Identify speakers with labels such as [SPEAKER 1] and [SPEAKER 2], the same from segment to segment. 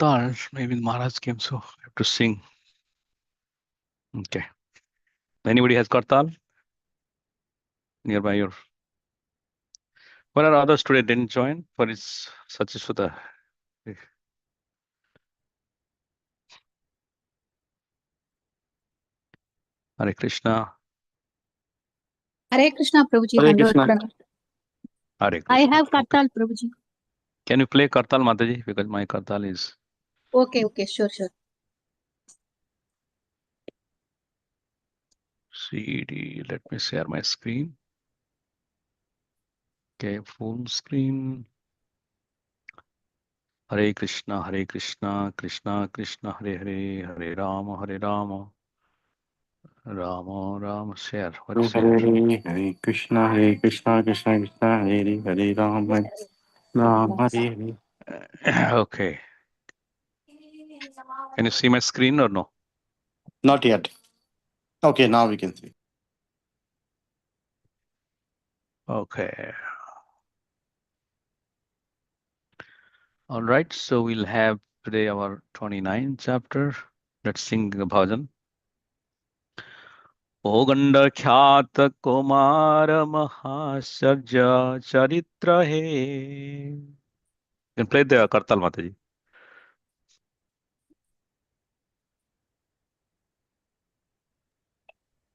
[SPEAKER 1] Kartal. Maybe Maharaj came, so I have to sing. Okay. Anybody has Kartal nearby your? What are others today didn't join for his Satyasuta? Hare Krishna.
[SPEAKER 2] Hare Krishna, Prabhuji.
[SPEAKER 3] Hare Krishna.
[SPEAKER 1] Hare Krishna.
[SPEAKER 2] I have
[SPEAKER 1] Okay.
[SPEAKER 2] Kartal, Prabhuji.
[SPEAKER 1] Can you play Kartal, Mataji? Because my Kartal is.
[SPEAKER 2] Okay, sure.
[SPEAKER 1] CD. Let me share my screen. Okay, full screen. Hare Krishna, Krishna Krishna, Hare Hare, Hare Rama, Rama Rama. Share. What share?
[SPEAKER 3] Hare Krishna, Krishna Krishna, Hare Rama, Rama Hare Hare.
[SPEAKER 1] Okay. Can you see my screen or no?
[SPEAKER 3] Not yet. Okay, now we can see.
[SPEAKER 1] Okay. All right. So we'll have today our 29th chapter. Let's sing the bhajan. O Ganda Khyat Kumara Mahasarja Charitra He. You can play the Kartal, Mataji.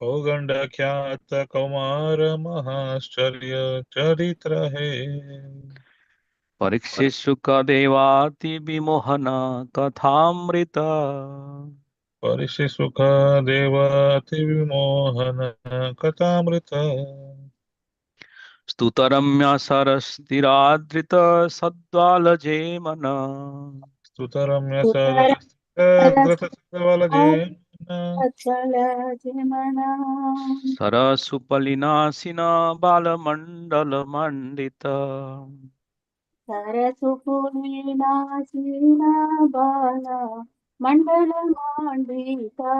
[SPEAKER 4] O Ganda Khyata Kaumara Mahashcharya Charitra Hai.
[SPEAKER 1] Parikshit Sukha Devati Vimohana Kathamrita.
[SPEAKER 4] Parishi Sukha Devati Vimohana Katamrita.
[SPEAKER 1] Stutaramya Sarastiradrita Sadvala Jemana.
[SPEAKER 4] Stutaramya Sarasgrata Savala Jena.
[SPEAKER 1] Sarasupalinasina Balamandala Mandita.
[SPEAKER 2] Sarasupulina Sina Bala Mandala Mandita.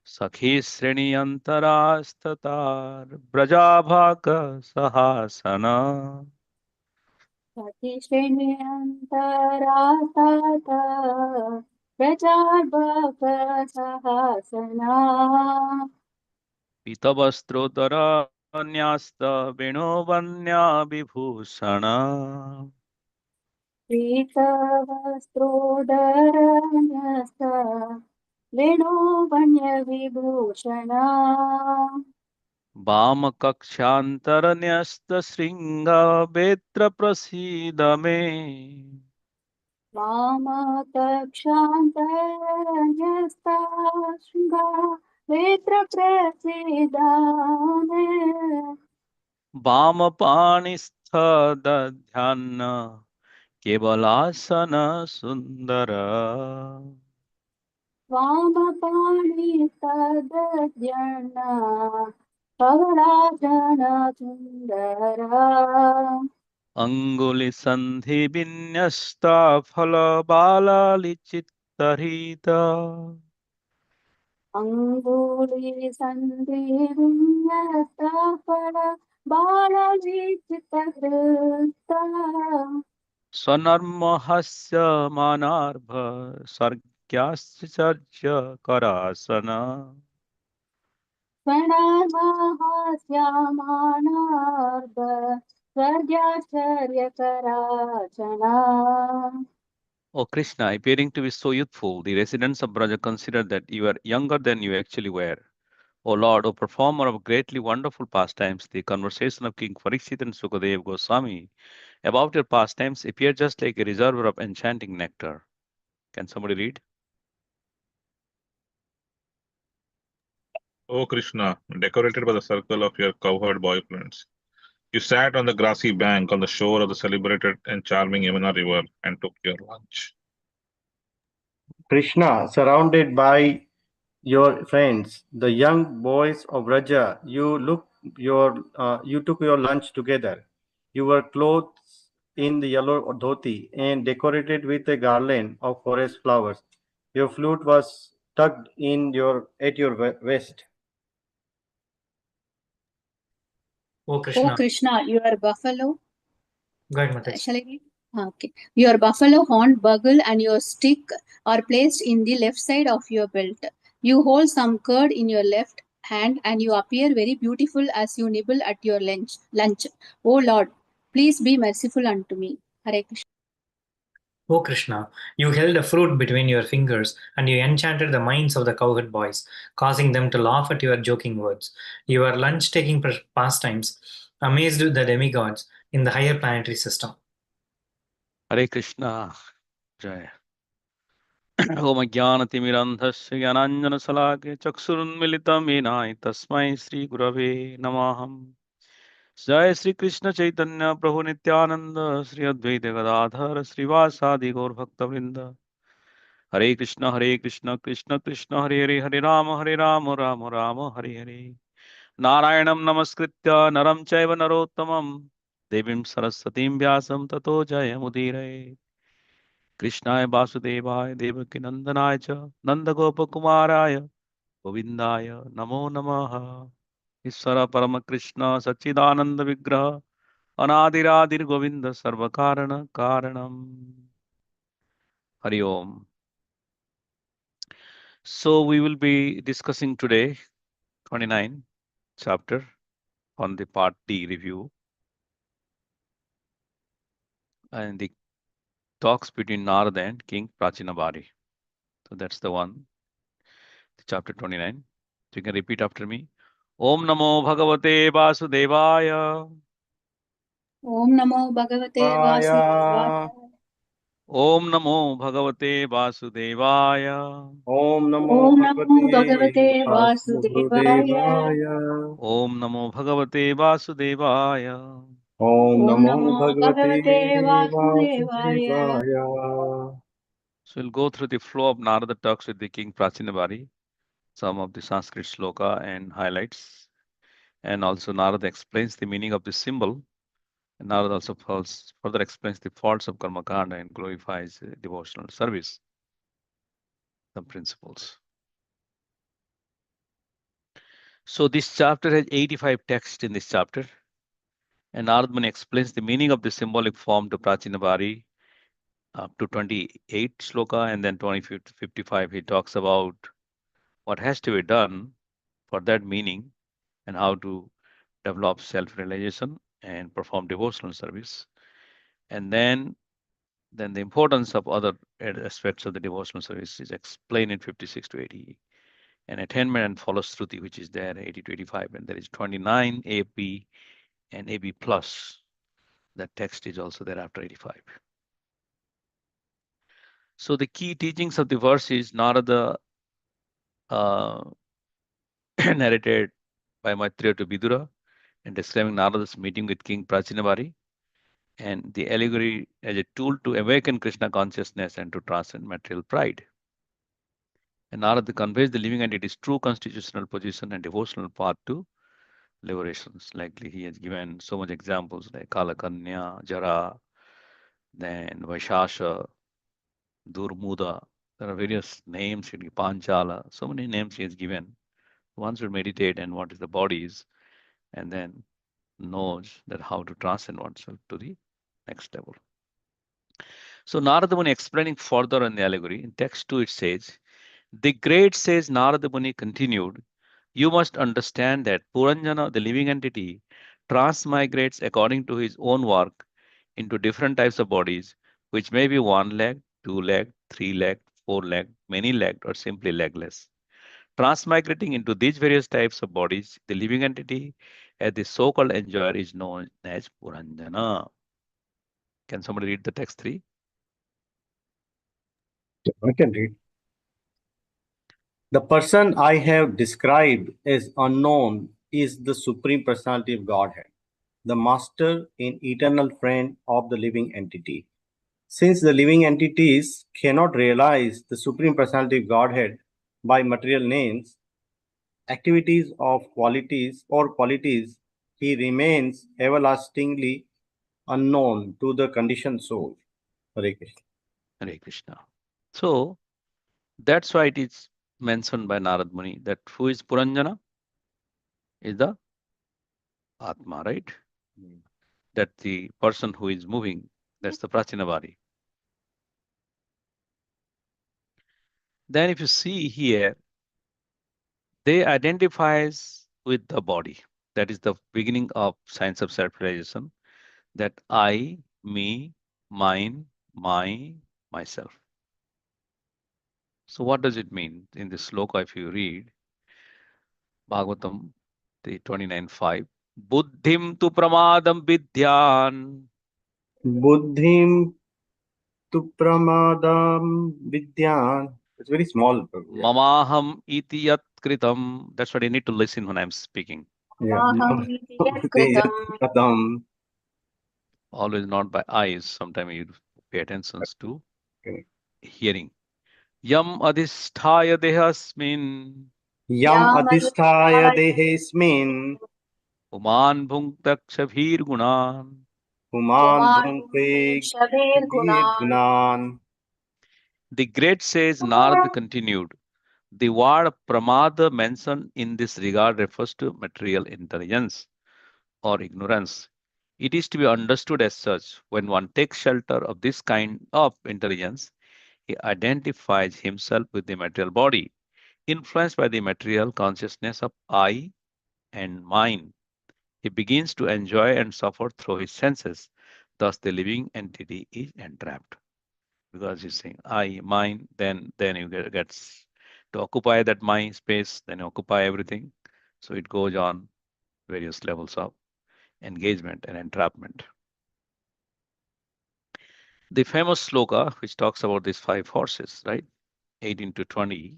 [SPEAKER 1] Sakhi Sreni Antarastatar Brajabhaka Sahasana.
[SPEAKER 2] Sakhi Sreni Antarasata Prajabhaka Sahasana.
[SPEAKER 1] Pitavastrodara Nyasta Vinovanya Vibhusana.
[SPEAKER 2] Pritavastrodharanyasta Venuvanya Vibhushana.
[SPEAKER 1] Vamakakshantara Sringa Vetra Prasidame.
[SPEAKER 2] Vamakakshantanyasta Shringa Vetra Prasidane.
[SPEAKER 1] Vamapanistha Dadhyana Kevalasana Sundara.
[SPEAKER 2] Vamapani Tadadyana Pavarajana Sundara.
[SPEAKER 1] Anguli Sandhi Vinyasta Phala Bala Lichittarita.
[SPEAKER 2] Anguli Sandhi Vinyasta Phala Balaji Chittakrita.
[SPEAKER 1] Swanarmahasya Manarbha Sargyasya Karasana.
[SPEAKER 2] Pranamahasyamanarva Swargyacharyakarachana.
[SPEAKER 1] O Krishna, appearing to be so youthful, the residents of Braja considered that you were younger than you actually were. O Lord, O performer of greatly wonderful pastimes, the conversation of King Parikshit and Sukadev Goswami about your pastimes appeared just like a reservoir of enchanting nectar. Can somebody read?
[SPEAKER 4] O Krishna, decorated by the circle of your cowherd boyfriends, you sat on the grassy bank on the shore of the celebrated and charming Yamuna River and took your lunch.
[SPEAKER 3] Krishna, surrounded by your friends, the young boys of Raja, you took your lunch together. You were clothed in the yellow dhoti and decorated with a garland of forest flowers. Your flute was tucked in at your waist.
[SPEAKER 5] Oh Krishna.
[SPEAKER 2] Oh Krishna, you are buffalo.
[SPEAKER 5] Go ahead, Mataji.
[SPEAKER 2] Shall I read? Okay. Your buffalo horn, bugle, and your stick are placed in the left side of your belt. You hold some curd in your left hand and you appear very beautiful as you nibble at your lunch. Oh Lord, please be merciful unto me. Hare Krishna.
[SPEAKER 5] O Krishna, you held a fruit between your fingers and you enchanted the minds of the cowherd boys, causing them to laugh at your joking words. Your lunch taking pastimes amazed the demigods in the higher planetary system.
[SPEAKER 1] Hare Krishna. Jai. Om Jnanatimirandhasya Jnananjanasalakaya Chakshurunmilitam Yenai Tasmai Sri Gurave Namaham. Jai Sri Krishna Chaitanya Prabhu Nityananda Sri Advaita Gadadhar Srivasadi Gaur Bhaktavrinda. Hare Krishna Krishna Krishna Hare Hare Hare Rama Rama Rama Hare Hare. Narayanam Namaskritya Naram Chaiva Narottamam Devim Saraswatim Vyasam Tato Jayamudire. Krishnaya Vasudevaya Devaki Nandanaaya Cha Nanda Gopakumaraya Govindaya Namo Namaha. Isvara Parama Krishna Sachidananda Vigraha Anadiradir Govinda Sarvakarana Karanam. Hari Om. So we will be discussing today 29 chapter on the part D review and the talks between Narada and King Prachinabhari. So that's the one, the chapter 29. So you can repeat after me. Om Namo Bhagavate Vasudevaya.
[SPEAKER 2] Om Namo Bhagavate Vasudevaya.
[SPEAKER 1] Om Namo Bhagavate Vasudevaya.
[SPEAKER 3] Om Namo
[SPEAKER 2] Om Namo
[SPEAKER 3] Bhagavate
[SPEAKER 2] Bhagavate Vasudevaya.
[SPEAKER 3] Vasudevaya.
[SPEAKER 1] Om Namo Bhagavate Vasudevaya.
[SPEAKER 3] Om
[SPEAKER 2] Om
[SPEAKER 3] Namo
[SPEAKER 2] Namo
[SPEAKER 3] Bhagavate
[SPEAKER 2] Bhagavate Vasudevaya.
[SPEAKER 3] Vasudevaya.
[SPEAKER 1] So we'll go through the flow of Narada talks with the King Prachinabhari, some of the Sanskrit sloka and highlights. And also Narada explains the meaning of the symbol. And Narada also further explains the faults of karma kanda and glorifies devotional service, some principles. So this chapter has 85 texts in this chapter. And Narada Muni explains the meaning of the symbolic form to Prachinabhari up to 28 sloka, and then 55 he talks about what has to be done for that meaning and how to develop self-realization and perform devotional service. And then the importance of other aspects of the devotional service is explained in 56 to 80. And attainment and follows Shruti, which is there 80 to 85, and there is 29 AP and AB plus. That text is also there after 85. So the key teachings of the verse is Narada narrated by Maitreya to Vidura and describing Narada's meeting with King Prachinabhari and the allegory as a tool to awaken Krishna consciousness and to transcend material pride. And Narada conveys the living entity's true constitutional position and devotional path to liberations. Likely he has given so much examples like Kalakanya, Jara, then Vaishasha, Durmuda. There are various names, Panchala, so many names he has given. One should meditate and what is the body is, and then knows that how to transcend oneself to the next level. So Narada Muni explaining further on the allegory, in text 2 it says, the great says Narada Muni continued, you must understand that Puranjana, the living entity, transmigrates according to his own work into different types of bodies, which may be one-legged, two-legged, three-legged, four-legged, many-legged, or simply legless. Transmigrating into these various types of bodies, the living entity as the so-called enjoyer is known as Puranjana. Can somebody read the text 3?
[SPEAKER 3] I can read. The person I have described as unknown is the Supreme Personality of Godhead, the master and eternal friend of the living entity. Since the living entities cannot realize the Supreme Personality of Godhead by material names, activities of qualities or qualities, he remains everlastingly unknown to the conditioned soul. Hare Krishna.
[SPEAKER 1] Hare Krishna. So that's why it is mentioned by Narad Muni that who is Puranjana is the Atma, right? That the person who is moving, That's the Prachina body. Then if you see here, they identifies with the body. That is the beginning of science of self-realization. That I, me, mine, my, myself. So what does it mean in this sloka? If you read Bhagavatam, the 29:5, Buddhim tu pramadam vidyan.
[SPEAKER 3] Buddhim tu pramadam vidyan. It's very small. Yeah.
[SPEAKER 1] Mamaham iti yat kritam. That's what you need to listen when I'm speaking.
[SPEAKER 3] Yeah.
[SPEAKER 2] Aham iti yat kritam.
[SPEAKER 3] Kadam.
[SPEAKER 1] Always not by eyes. Sometimes you pay attention to
[SPEAKER 3] Okay.
[SPEAKER 1] hearing. Yam adhisthaya dehasmin.
[SPEAKER 3] Yam adhisthaya dehesmin.
[SPEAKER 1] Uman bhuntak shabhir gunan.
[SPEAKER 3] Human bhunkte
[SPEAKER 2] Shabir
[SPEAKER 3] gunan.
[SPEAKER 1] The great sage Narada continued, the word pramada mentioned in this regard refers to material intelligence or ignorance. It is to be understood as such. When one takes shelter of this kind of intelligence, he identifies himself with the material body, influenced by the material consciousness of I and mine. He begins to enjoy and suffer through his senses. Thus, the living entity is entrapped. Because he's saying I, mine, then you gets to occupy that mind space, then occupy everything. So it goes on various levels of engagement and entrapment. The famous sloka, which talks about these 5 horses, right? 18 to 20.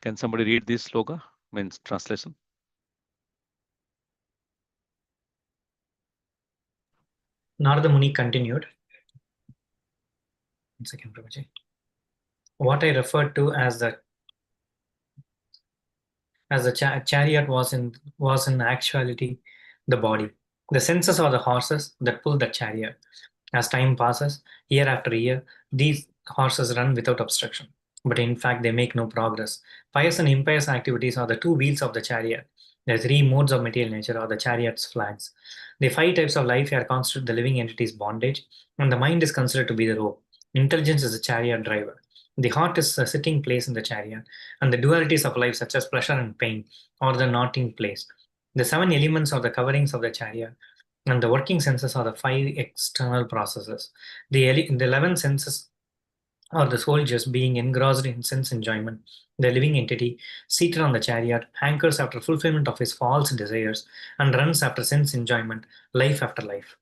[SPEAKER 1] Can somebody read this sloka? Means translation.
[SPEAKER 5] Narada Muni continued. 1 second, Prabhuji. What I referred to as the chariot was in actuality the body. The senses are the horses that pull the chariot. As time passes, year after year, these horses run without obstruction. But in fact, they make no progress. Pious and impious activities are the two wheels of the chariot. The 3 modes of material nature are the chariot's flags. The 5 types of life here constitute the living entity's bondage, and the mind is considered to be the rope. Intelligence is the chariot driver. The heart is a sitting place in the chariot, and the dualities of life, such as pleasure and pain, are the knotting place. The 7 elements are the coverings of the chariot, and the working senses are the 5 external processes. The 11 senses are the soldiers being engrossed in sense enjoyment. The living entity, seated on the chariot, hankers after fulfillment of his false desires and runs after sense enjoyment, life after life.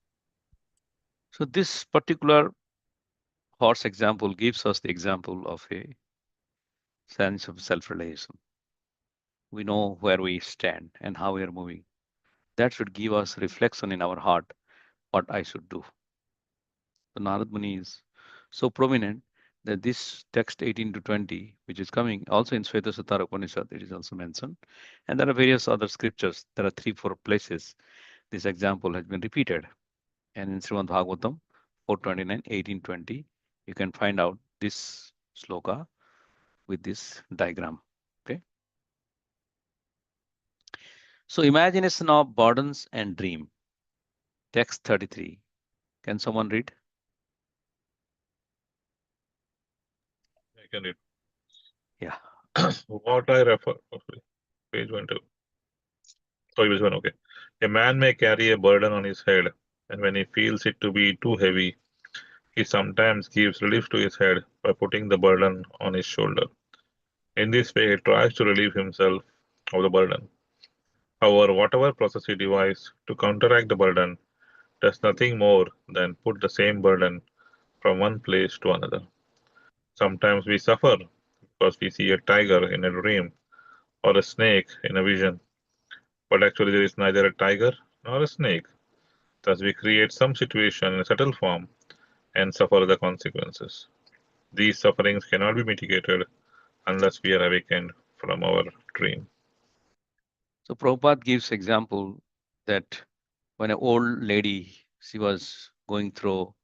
[SPEAKER 1] So this particular horse example gives us the example of a sense of self-realization. We know where we stand and how we are moving. That should give us reflection in our heart what I should do. The Narad Muni is so prominent that this text 18 to 20, which is coming also in Shvetashvatara Upanishad, it is also mentioned. And there are various other scriptures. There are 3-4 places this example has been repeated. And in Srimad Bhagavatam 429, 18-20, you can find out this sloka with this diagram. Okay. So imagination of burdens and dream. Text 33. Can someone read?
[SPEAKER 4] I can read.
[SPEAKER 1] Yeah.
[SPEAKER 4] What I refer, page 1 2. Sorry, which one? Okay. A man may carry a burden on his head, and when he feels it to be too heavy, he sometimes gives relief to his head by putting the burden on his shoulder. In this way, he tries to relieve himself of the burden. However, whatever process he devises to counteract the burden does nothing more than put the same burden from one place to another. Sometimes we suffer because we see a tiger in a dream or a snake in a vision, but actually there is neither a tiger nor a snake. Thus, we create some situation in a subtle form and suffer the consequences. These sufferings cannot be mitigated unless we are awakened from our dream.
[SPEAKER 1] So Prabhupada gives example that when an old lady, she was going through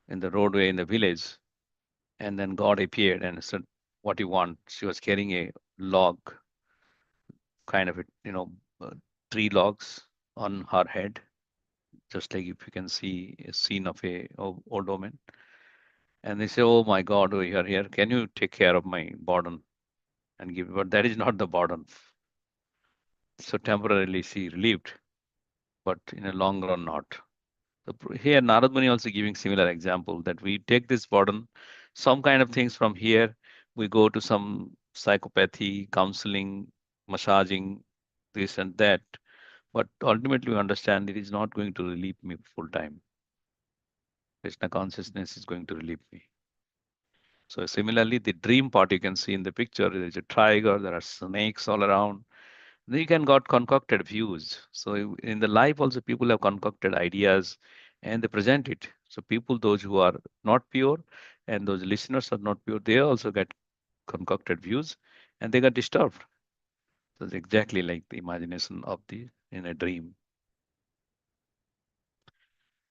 [SPEAKER 1] in the roadway in the village, and then God appeared and said, what you want? She was carrying a log, kind of, 3 logs on her head. just like if you can see a scene of a old woman, and they say, "Oh my God, oh, you are here. Can you take care of my burden and give?" But that is not the burden. So temporarily she relieved, but in a long run not. So here Narad Muni also giving similar example that we take this burden, some kind of things from here, we go to some psychopathy, counseling, massaging, this and that. But ultimately we understand it is not going to relieve me full time. Krishna consciousness is going to relieve me. So similarly, the dream part you can see in the picture, there is a tiger, there are snakes all around. Then you can got concocted views. So in the life also people have concocted ideas and they present it. So people, those who are not pure and those listeners are not pure, they also get concocted views and they got disturbed. So it's exactly like the imagination of the in a dream.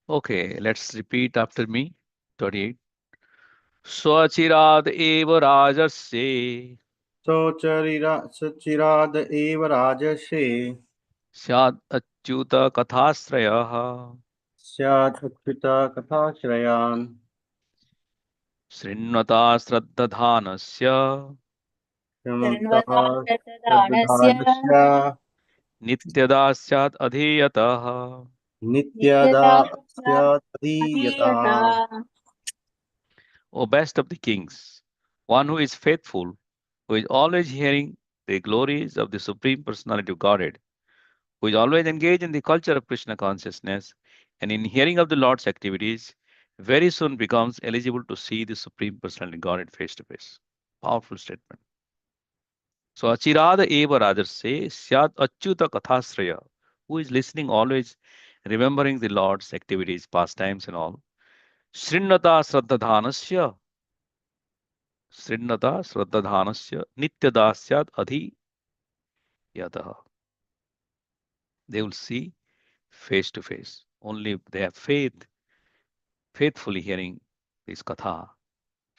[SPEAKER 1] Okay, let's repeat after me. 38. Swachirad eva rajasye
[SPEAKER 3] सचिराद एव राजर्षे
[SPEAKER 1] syad achyuta kathasrayah
[SPEAKER 3] स्यादच्युत कथाश्रयान्
[SPEAKER 1] शृण्वता श्रद्धधानस्य
[SPEAKER 3] शृण्वन्तः
[SPEAKER 2] शृण्वताश्रतदानस्य
[SPEAKER 3] श्रद्धानस्य
[SPEAKER 1] नित्यदा स्यात् अधीयतः.
[SPEAKER 3] नित्यदा
[SPEAKER 2] नित्यदा
[SPEAKER 3] स्यादधीयता
[SPEAKER 2] अधीयता.
[SPEAKER 1] O best of the kings, one who is faithful, who is always hearing the glories of the Supreme Personality of Godhead, who is always engaged in the culture of Krishna consciousness, and in hearing of the Lord's activities, very soon becomes eligible to see the Supreme Personality of Godhead face to face. Powerful statement. So Achirada eva rajarse syad achyuta kathasraya, who is listening always, remembering the Lord's activities, pastimes and all. Srinnata Sraddhadhanasya, Srinnata Sraddhadhanasya, Nityada Syad Adhi Yataha. They will see face to face. Only if they have faith, faithfully hearing this katha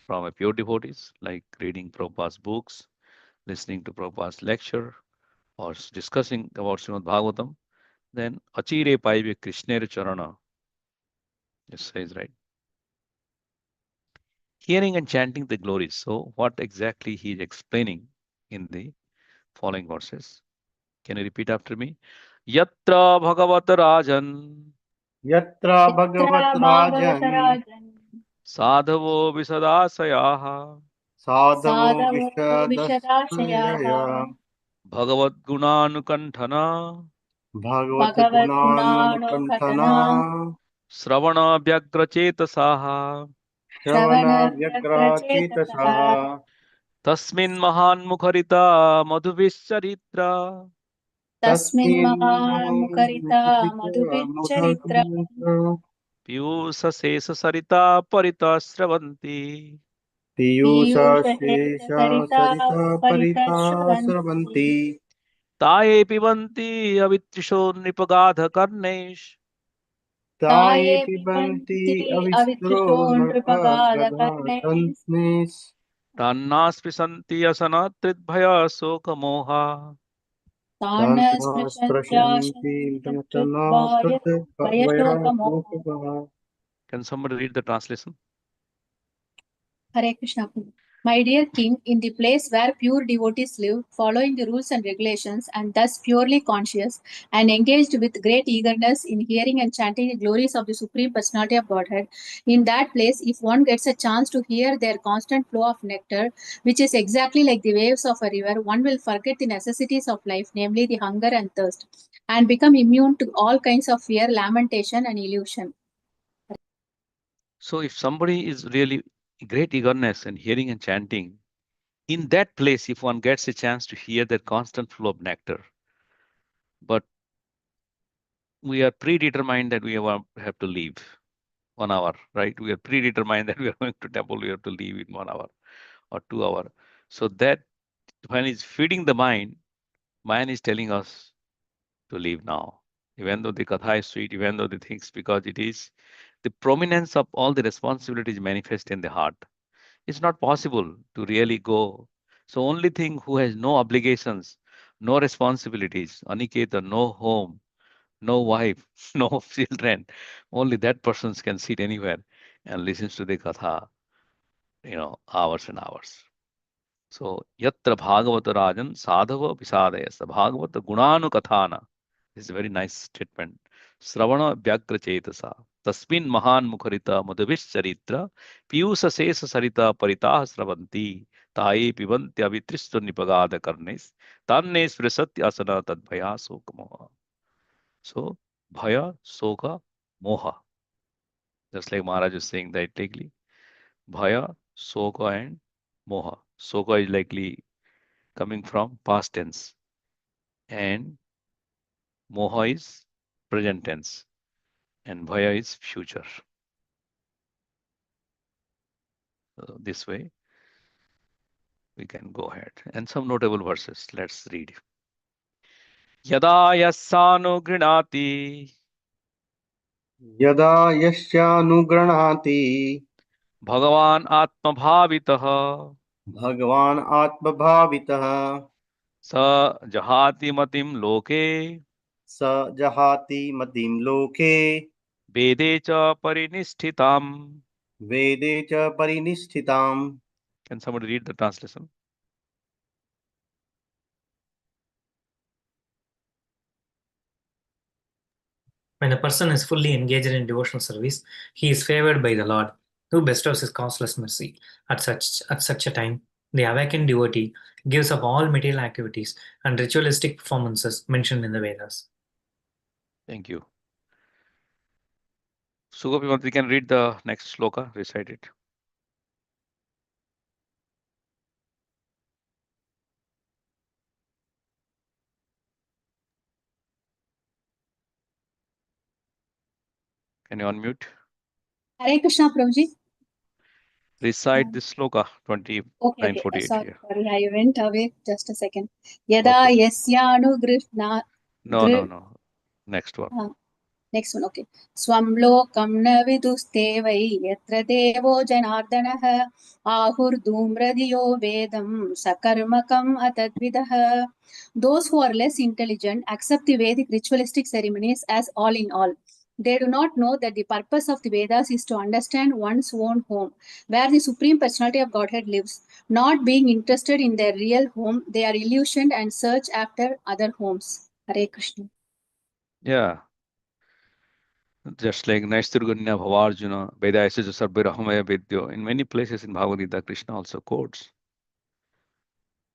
[SPEAKER 1] from a pure devotees, like reading Prabhupada's books, listening to Prabhupada's lecture, or discussing about Srimad Bhagavatam, then Achire Paive Krishnera Charana, it says, right? Hearing and chanting the glories. So, what exactly he is explaining in the following verses? Can you repeat after me? Yatra Bhagavat Rajan
[SPEAKER 3] यत्र
[SPEAKER 2] यत्र
[SPEAKER 3] भगवत राजन्
[SPEAKER 2] भागवतराजन्
[SPEAKER 1] Sadhavo Visadasayaha
[SPEAKER 3] साधवो
[SPEAKER 2] साधवो विशदाशयाः
[SPEAKER 3] विशदस्यय
[SPEAKER 1] Bhagavad Gunanukantana
[SPEAKER 3] भगवद्गुणानुकण्ठना
[SPEAKER 2] भगवद्गुणानुघटना
[SPEAKER 1] Sravana Vyagrachetasaha
[SPEAKER 3] श्रवण
[SPEAKER 2] श्रवणव्यग्रचेतसः
[SPEAKER 3] व्यग्राचेतसः
[SPEAKER 1] Tasmin Mahan Mukharita Madhuvisharitra
[SPEAKER 2] तस्मिन्
[SPEAKER 3] तस्मिन्
[SPEAKER 2] महामुखरिता मधुविच्चरित्र
[SPEAKER 1] Piyusa Sesa Sarita Parita Sravanti
[SPEAKER 3] पीयूषशेष
[SPEAKER 2] पीयूषशेषसरिता
[SPEAKER 3] सरिता परिता
[SPEAKER 2] परितश्रवन्ति
[SPEAKER 3] स्रवन्ति
[SPEAKER 1] Taye Pibanti Avitrisho Nipagadha Karnesh
[SPEAKER 3] ताये
[SPEAKER 2] ताये
[SPEAKER 3] पिबन्ति
[SPEAKER 2] पिबन्ति
[SPEAKER 3] अविस्रो
[SPEAKER 2] अविदुषो
[SPEAKER 3] नृपगधातन्निः
[SPEAKER 2] नृपगादकर्णैः
[SPEAKER 1] Tannaspisanti Asana Tridbhaya Sokamoha.
[SPEAKER 2] तान्
[SPEAKER 3] तान्त्वा स्पृशन्ति
[SPEAKER 2] स्पृशन्त्याशन्ति
[SPEAKER 3] तमतना
[SPEAKER 2] तत्कृद्वाय भयशोकमोह.
[SPEAKER 3] वयराग्मोहः
[SPEAKER 1] Can somebody read the translation?
[SPEAKER 2] Hare Krishna. My dear King, in the place where pure devotees live, following the rules and regulations, and thus purely conscious, and engaged with great eagerness in hearing and chanting the glories of the Supreme Personality of Godhead, in that place, if one gets a chance to hear their constant flow of nectar, which is exactly like the waves of a river, one will forget the necessities of life, namely the hunger and thirst, and become immune to all kinds of fear, lamentation, and illusion.
[SPEAKER 1] So if somebody is really great eagerness and hearing and chanting, in that place, if one gets a chance to hear that constant flow of nectar, but we are predetermined that we have to leave 1 hour, right? We are predetermined that we are going to temple, we have to leave in 1 hour or 2 hour. So that when it's feeding the mind is telling us to leave now. Even though the katha is sweet, even though the things, because it is the prominence of all the responsibilities manifest in the heart. It's not possible to really go. So only thing who has no obligations, no responsibilities, Aniketa, no home, no wife, no children. Only that person can sit anywhere and listens to the katha, hours and hours. So, yatra bhagavata rajan sadhava visadayasa bhagavata gunanu kathana. This is a very nice statement. Sravana vyagra chetasa. Tasmin mahan mukharita madhavish charitra piyusa sesa sarita paritah sravanti taye pibanti avitristo nipagada karnes tanne srisatya asana tad bhaya sokamoha. So, bhaya, soka, moha. Just like Maharaj is saying that likely. Bhaya, soka, and moha. Soka is likely coming from past tense, and moha is present tense, and bhaya is future. This way we can go ahead. And some notable verses. Let's read. Yada yassanu grinati
[SPEAKER 3] यदा यस्यानुगृह्णाति
[SPEAKER 1] Bhagavan atma bhavitah
[SPEAKER 3] भगवान् आत्मभावितः
[SPEAKER 1] sa jahati matim loke
[SPEAKER 3] स जहाति मतिं लोके
[SPEAKER 1] vede cha parinishtitam.
[SPEAKER 3] वेदे च परिनिष्ठिताम्.
[SPEAKER 1] Can somebody read the translation?
[SPEAKER 5] When a person is fully engaged in devotional service, he is favored by the Lord, who bestows his causeless mercy. At such a time, the awakened devotee gives up all material activities and ritualistic performances mentioned in the Vedas.
[SPEAKER 1] Thank you. Sugopi, we can read the next sloka, recite it. Can you unmute?
[SPEAKER 2] Hare Krishna, Prabhuji.
[SPEAKER 1] Recite this sloka, 2948.
[SPEAKER 2] Sorry,
[SPEAKER 1] Yeah.
[SPEAKER 2] sorry, I went away. Just a second. Yada
[SPEAKER 1] Okay.
[SPEAKER 2] yasyanugrihna.
[SPEAKER 1] No. Next one.
[SPEAKER 2] Next one, okay. Swam lokam na viduste vai yatra devo janardanah ahur dhumradiyo vedam sakarmakam atadvidah. Those who are less intelligent accept the Vedic ritualistic ceremonies as all in all. They do not know that the purpose of the Vedas is to understand one's own home, where the Supreme Personality of Godhead lives. Not being interested in their real home, they are illusioned and search after other homes. Hare Krishna.
[SPEAKER 1] Yeah. Just like Naisturganya Bhavarjuna, Veda Isaja Sarbirahamaya Vidyo. In many places in Bhagavad Gita, Krishna also quotes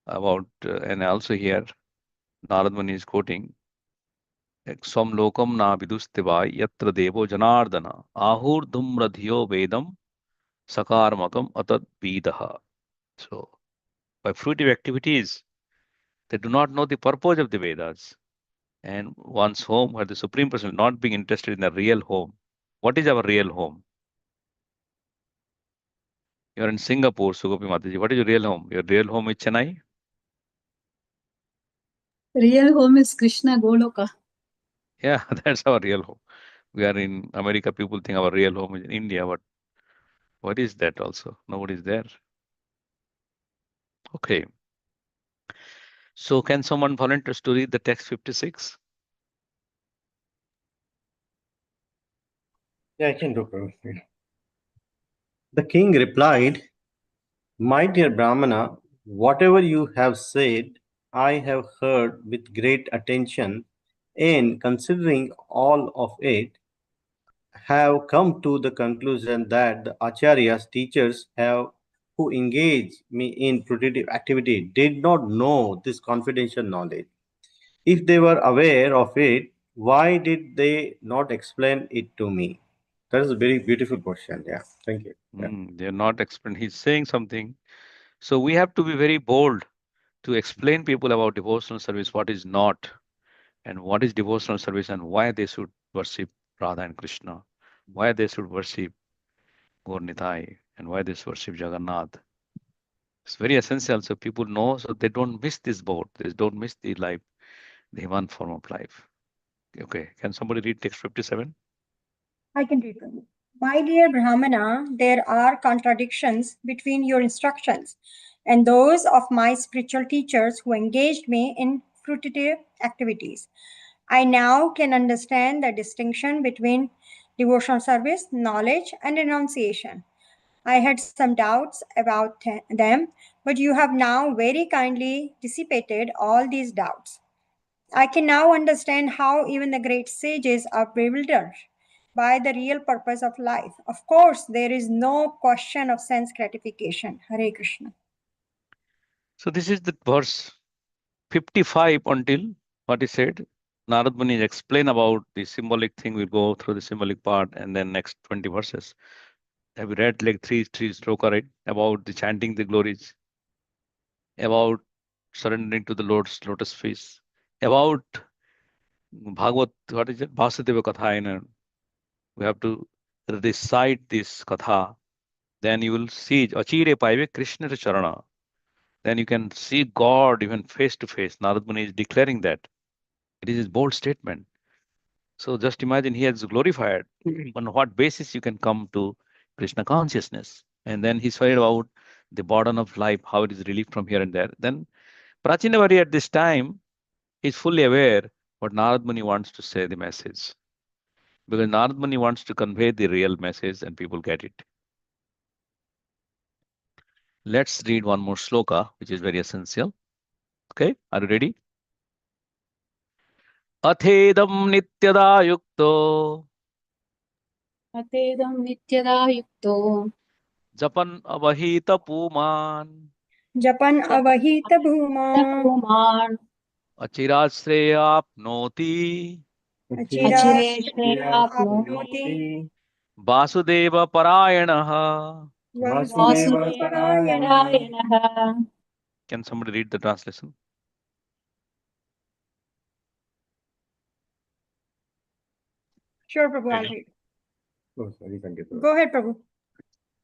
[SPEAKER 1] about, and also here, Narada Muni is quoting, Swam lokam na vidusteva yatra devo janardana ahur dhumradhyo vedam sakarmakam atad vidaha. So, by fruitive activities, they do not know the purpose of the Vedas. And one's home, where the Supreme Person not being interested in the real home. What is our real home? You're in Singapore, Sugopi Mataji. What is your real home? Your real home is Chennai?
[SPEAKER 2] Real home is Krishna Goloka.
[SPEAKER 1] Yeah, that's our real home. We are in America. People think our real home is in India, but what is that also? Nobody is there. Okay. So can someone volunteer to read the text 56?
[SPEAKER 3] Yeah, I can do it. The king replied, My dear Brahmana, whatever you have said, I have heard with great attention, and considering all of it, have come to the conclusion that the acharyas, teachers, have who engage me in productive activity did not know this confidential knowledge. If they were aware of it, why did they not explain it to me? That is a very beautiful question. Yeah, thank you. Yeah.
[SPEAKER 1] They're not explained. He's saying something. So we have to be very bold to explain people about devotional service, what is not, and what is devotional service, and why they should worship Radha and Krishna, why they should worship Gaur Nitai, and why they should worship Jagannath. It's very essential so people know, so they don't miss this boat. They don't miss the life, the one form of life. Okay, can somebody read text 57?
[SPEAKER 6] I can read them. My dear Brahmana, there are contradictions between your instructions and those of my spiritual teachers who engaged me in fruitive activities. I now can understand the distinction between devotional service, knowledge, and renunciation. I had some doubts about them, but you have now very kindly dissipated all these doubts. I can now understand how even the great sages are bewildered by the real purpose of life. Of course, there is no question of sense gratification. Hare Krishna.
[SPEAKER 1] So this is the verse 55 until what he said. Narad Muni explain about the symbolic thing. We'll go through the symbolic part and then next 20 verses. Have you read like three sloka, right? About the chanting the glories, about surrendering to the Lord's lotus feet, about Bhagavad, what is it? Vasudeva Katha. We have to recite this Katha. Then you will see Achire Paive Krishna Charana. Then you can see God even face to face. Narad Muni is declaring that. It is his bold statement. So just imagine he has glorified. On what basis you can come to Krishna consciousness? And then he said about the burden of life, how it is relieved from here and there. Then Prachinavari at this time is fully aware what Narad Muni wants to say the message. Because Narad Muni wants to convey the real message and people get it. Let's read one more sloka, which is very essential. Okay, are you ready? Athedam nityada yukto
[SPEAKER 2] Atedam nityada yukto
[SPEAKER 1] japan avahita puman
[SPEAKER 6] Japan avahita bhuma,
[SPEAKER 2] Kumar
[SPEAKER 1] achiraj apnoti
[SPEAKER 6] achira
[SPEAKER 2] Achire Shreyapnoti
[SPEAKER 1] vasudeva parayanaha.
[SPEAKER 6] vasudeva parayana.
[SPEAKER 2] Vasudevayanaha.
[SPEAKER 1] Can somebody read the translation?
[SPEAKER 6] Sure, Prabhu, I'll
[SPEAKER 4] Okay.
[SPEAKER 6] read.
[SPEAKER 3] Oh, sorry, Sangeeta.
[SPEAKER 6] Go ahead, Prabhu.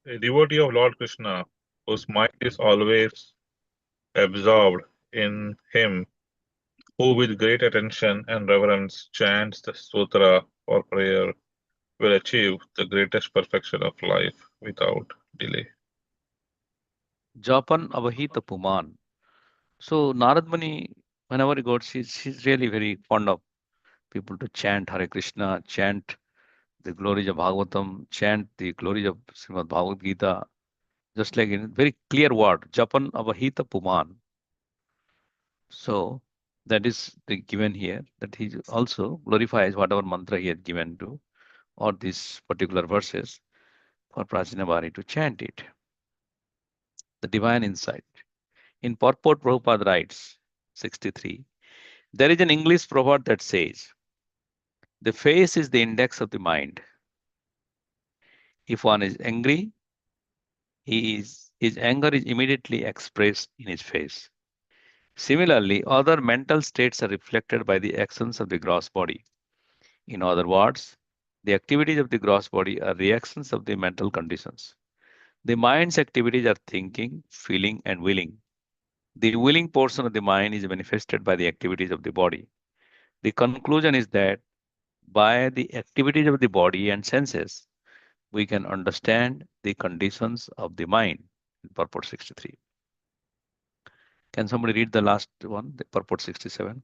[SPEAKER 4] A devotee of Lord Krishna, whose mind is always absorbed in him, who with great attention and reverence chants the sutra or prayer, will achieve the greatest perfection of life without delay.
[SPEAKER 1] Japan avahita puman. So Narad Muni, whenever he goes, she's really very fond of people to chant Hare Krishna, chant the glories of Bhagavatam, chant the glories of Srimad Bhagavad Gita, just like in very clear word, Japan avahita puman. So that is the given here, that he also glorifies whatever mantra he had given to, or these particular verses for Prajnavari to chant it. The divine insight. In purport, Prabhupada writes, 63, there is an English proverb that says, the face is the index of the mind. If one is angry, his anger is immediately expressed in his face. Similarly, other mental states are reflected by the actions of the gross body. In other words, the activities of the gross body are reactions of the mental conditions. The mind's activities are thinking, feeling, and willing. The willing portion of the mind is manifested by the activities of the body. The conclusion is that by the activities of the body and senses, we can understand the conditions of the mind. Purport 63. Can somebody read the last one, the purport 67?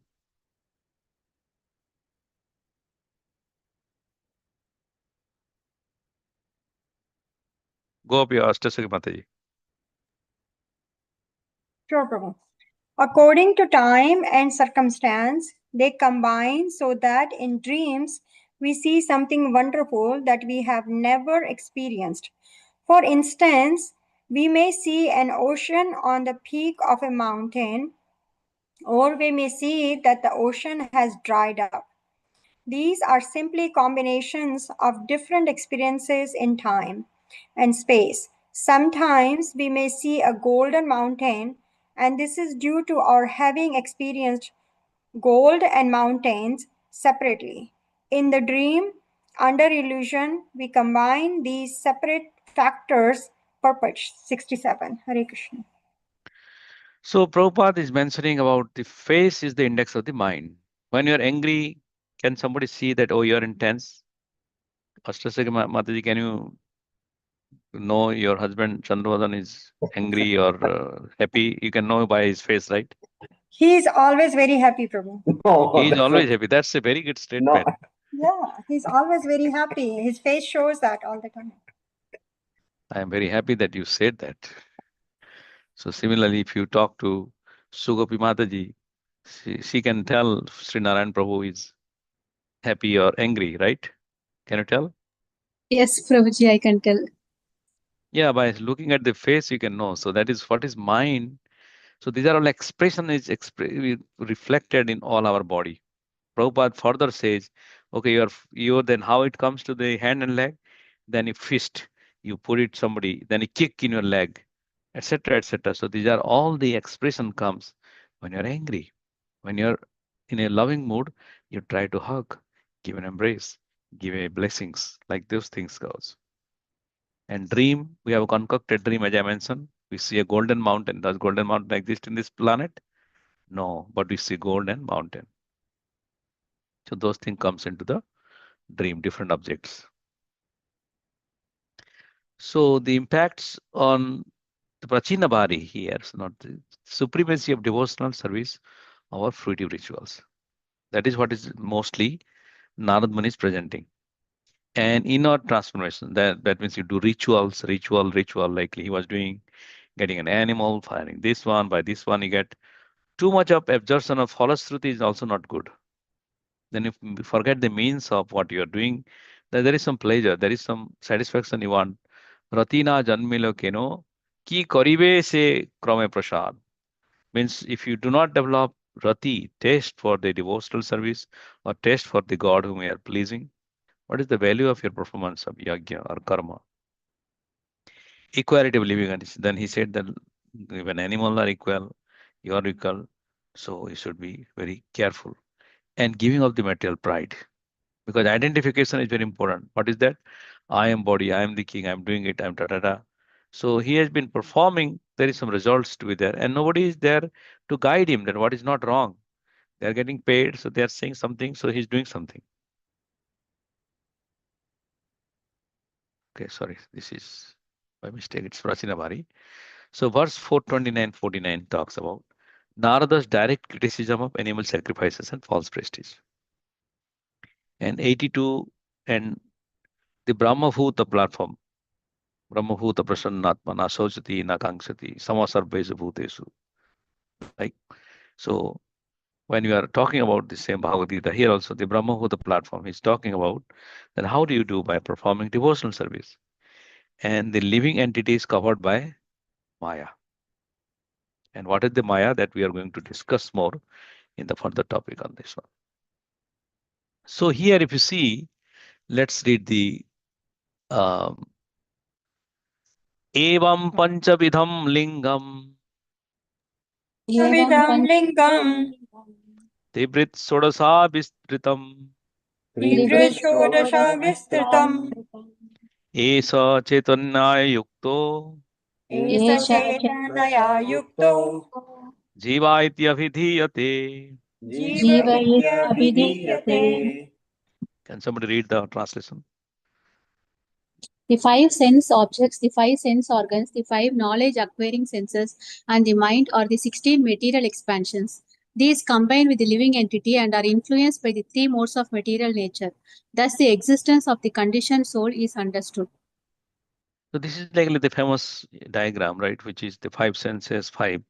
[SPEAKER 1] Go up, your Astasaki Mataji.
[SPEAKER 6] Sure, Prabhu. According to time and circumstance, they combine so that in dreams we see something wonderful that we have never experienced. For instance, we may see an ocean on the peak of a mountain, or we may see that the ocean has dried up. These are simply combinations of different experiences in time and space. Sometimes we may see a golden mountain, and this is due to our having experienced gold and mountains separately. In the dream, under illusion, we combine these separate factors. Purport 67. Hare Krishna.
[SPEAKER 1] So Prabhupada is mentioning about the face is the index of the mind. When you're angry, can somebody see that, oh, you're intense? Astasaki Mataji, can you know your husband Chandravardhan is angry or happy? You can know by his face, right?
[SPEAKER 6] He's always very happy, Prabhu.
[SPEAKER 3] No,
[SPEAKER 1] He is
[SPEAKER 3] that's
[SPEAKER 1] always
[SPEAKER 3] not.
[SPEAKER 1] happy. That's a very good
[SPEAKER 3] No,
[SPEAKER 1] statement.
[SPEAKER 6] Yeah, he's always very happy. His face shows that all the time.
[SPEAKER 1] I am very happy that you said that. So similarly, if you talk to Sugopi Mataji, she can tell Sri Narayan Prabhu is happy or angry, right? Can you tell?
[SPEAKER 2] Yes, Prabhuji, I can tell.
[SPEAKER 1] Yeah, by looking at the face, you can know. So that is what is mind. So these are all expression is reflected in all our body. Prabhupada further says, okay, you're then how it comes to the hand and leg, then you fist, you put it somebody, then you kick in your leg, etc., etc. So these are all the expression comes when you're angry, when you're in a loving mood, you try to hug, give an embrace, give a blessings, like those things goes. And dream, we have a concocted dream, as I mentioned. We see a golden mountain. Does golden mountain exist in this planet? No, but we see golden mountain. So those things comes into the dream, different objects. So the impacts on the Prachinabhari here, so not the supremacy of devotional service over fruitive rituals. That is what is mostly Narad Muni is presenting. And inner transformation, that means you do ritual, like he was doing, getting an animal, firing this one, by this one, you get too much of absorption of falashruti is also not good. Then if you forget the means of what you are doing, then there is some pleasure, there is some satisfaction you want. Ratina janmilo keno ki karibe se krame prasad. Means if you do not develop rati, taste for the devotional service or taste for the God whom you are pleasing, what is the value of your performance of yajna or karma? Equality of living, and then he said that when animals are equal, you are equal, so you should be very careful. And giving up the material pride, because identification is very important. What is that? I am body, I am the king, I'm doing it, I'm da da da. So he has been performing, there is some results to be there, and nobody is there to guide him that what is not wrong. They are getting paid, so they are saying something, so he's doing something. Okay, sorry, this is by mistake, it's Prachinabhari. So verse 429-49 talks about Narada's direct criticism of animal sacrifices and false prestige. And 82, and the Brahmabhuta platform, Brahmabhuta Prasannatma, na Sochati, na Kankshati, Samasarbesu Bhutesu. Like, so when we are talking about the same Bhagavad Gita, here also the Brahmabhuta platform is talking about then how do you do by performing devotional service? And the living entity is covered by Maya. And what is the Maya that we are going to discuss more in the further topic on this one. So here, if you see, let's read the evam panchavidham lingam
[SPEAKER 6] Vidam lingam,
[SPEAKER 1] tibrit sodasa vistritam
[SPEAKER 6] Tivrishodasha vistritam,
[SPEAKER 1] esa chaitanyaya yukto
[SPEAKER 6] Esa Chaitanya Yukto,
[SPEAKER 1] jiva ityabhidhiyate.
[SPEAKER 6] Jiva Ityabhidhiyate.
[SPEAKER 1] Can somebody read the translation?
[SPEAKER 2] The five sense objects, the five sense organs, the five knowledge acquiring senses, and the mind are the 16 material expansions. These combine with the living entity and are influenced by the three modes of material nature. Thus, the existence of the conditioned soul is understood.
[SPEAKER 1] So this is like the famous diagram, right? Which is the five senses, five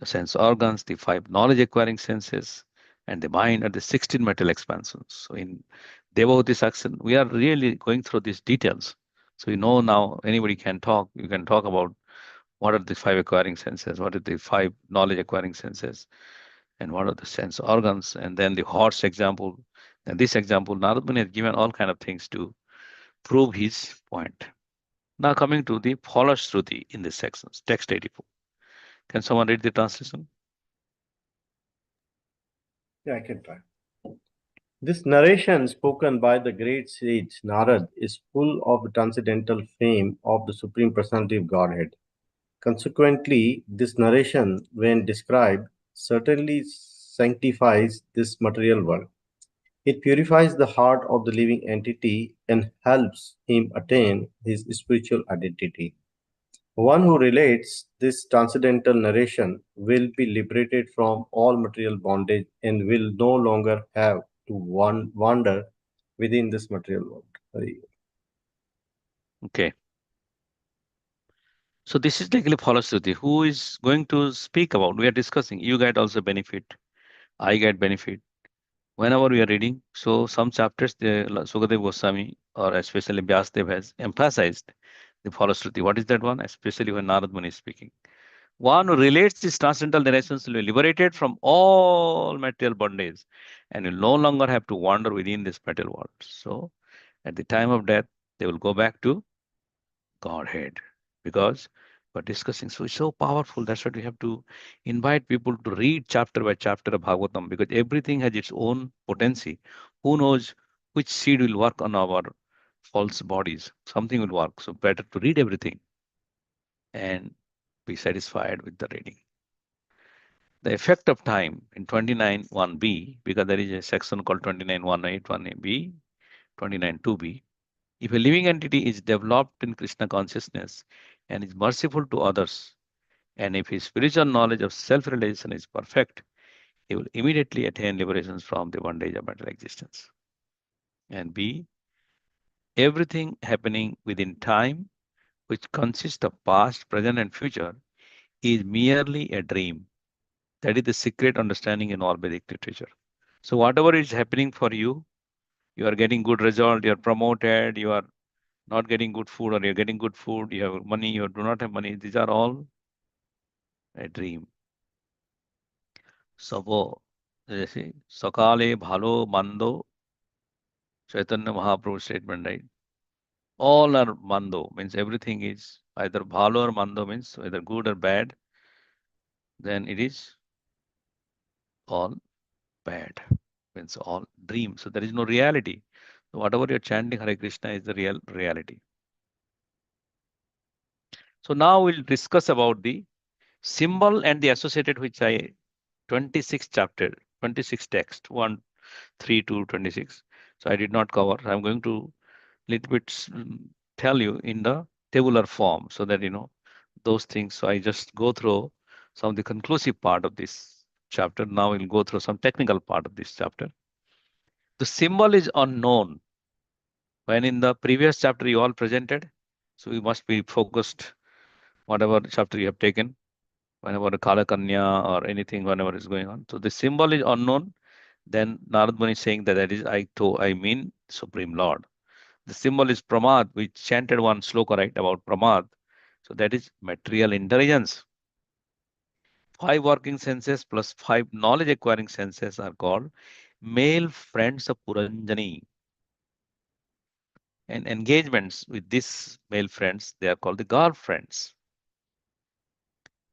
[SPEAKER 1] sense organs, the five knowledge acquiring senses, and the mind are the 16 material expansions. So in Devahuti section, we are really going through these details. So you know now anybody can talk, you can talk about what are the five acquiring senses, what are the five knowledge acquiring senses, and what are the sense organs, and then the horse example. And this example, Narad Muni has given all kind of things to prove his point. Now coming to the Phalashruti in this section, text 84. Can someone read the translation?
[SPEAKER 3] Yeah, I can try. This narration spoken by the great sage Narad is full of transcendental fame of the Supreme Personality of Godhead. Consequently, this narration, when described, certainly sanctifies this material world. It purifies the heart of the living entity and helps him attain his spiritual identity. One who relates this transcendental narration will be liberated from all material bondage and will no longer have to wander within this material world.
[SPEAKER 1] Okay. So this is technically Phalastuti. Who is going to speak about? We are discussing. You get also benefit. I get benefit. Whenever we are reading, so some chapters, Sukadev Goswami or especially Vyasdev has emphasized the Phalastuti. What is that one? Especially when Narad Muni is speaking. One who relates these transcendental narrations will be liberated from all material bondage and will no longer have to wander within this material world. So at the time of death, they will go back to Godhead because we're discussing. So it's so powerful. That's why we have to invite people to read chapter by chapter of Bhagavatam because everything has its own potency. Who knows which seed will work on our false bodies? Something will work. So better to read everything and be satisfied with the reading. The effect of time in 29.1b, because there is a section called 29.1a, 29.2b. If a living entity is developed in Krishna consciousness and is merciful to others, and if his spiritual knowledge of self-realization is perfect, he will immediately attain liberation from the bondage of material existence. And B, everything happening within time, which consists of past, present, and future, is merely a dream. That is the secret understanding in all Vedic literature. So whatever is happening for you, you are getting good result, you are promoted, you are not getting good food, or you're getting good food, you have money, you do not have money. These are all a dream. Sabo, Sakale Bhalo Mando, Chaitanya Mahaprabhu statement, right? All are Mando, means everything is either Bhalo or Mando, means either good or bad, then it is all bad, means all dream. So there is no reality. So whatever you're chanting Hare Krishna is the real reality. So now we'll discuss about the symbol and the associated, which I 26 chapter, 26 text, 1, 3 to 26. So I did not cover. I'm going to little bit tell you in the tabular form so that you know those things. So I just go through some of the conclusive part of this chapter. Now we'll go through some technical part of this chapter. The symbol is unknown. When in the previous chapter you all presented, so you must be focused whatever chapter you have taken, whenever the Kala Kanya or anything, whenever is going on. So the symbol is unknown. Then Narad Muni is saying that I mean Supreme Lord. The symbol is Pramad. We chanted one sloka, right, about Pramad. So that is material intelligence. 5 working senses plus 5 knowledge acquiring senses are called male friends of Puranjani. And engagements with these male friends, they are called the girlfriends.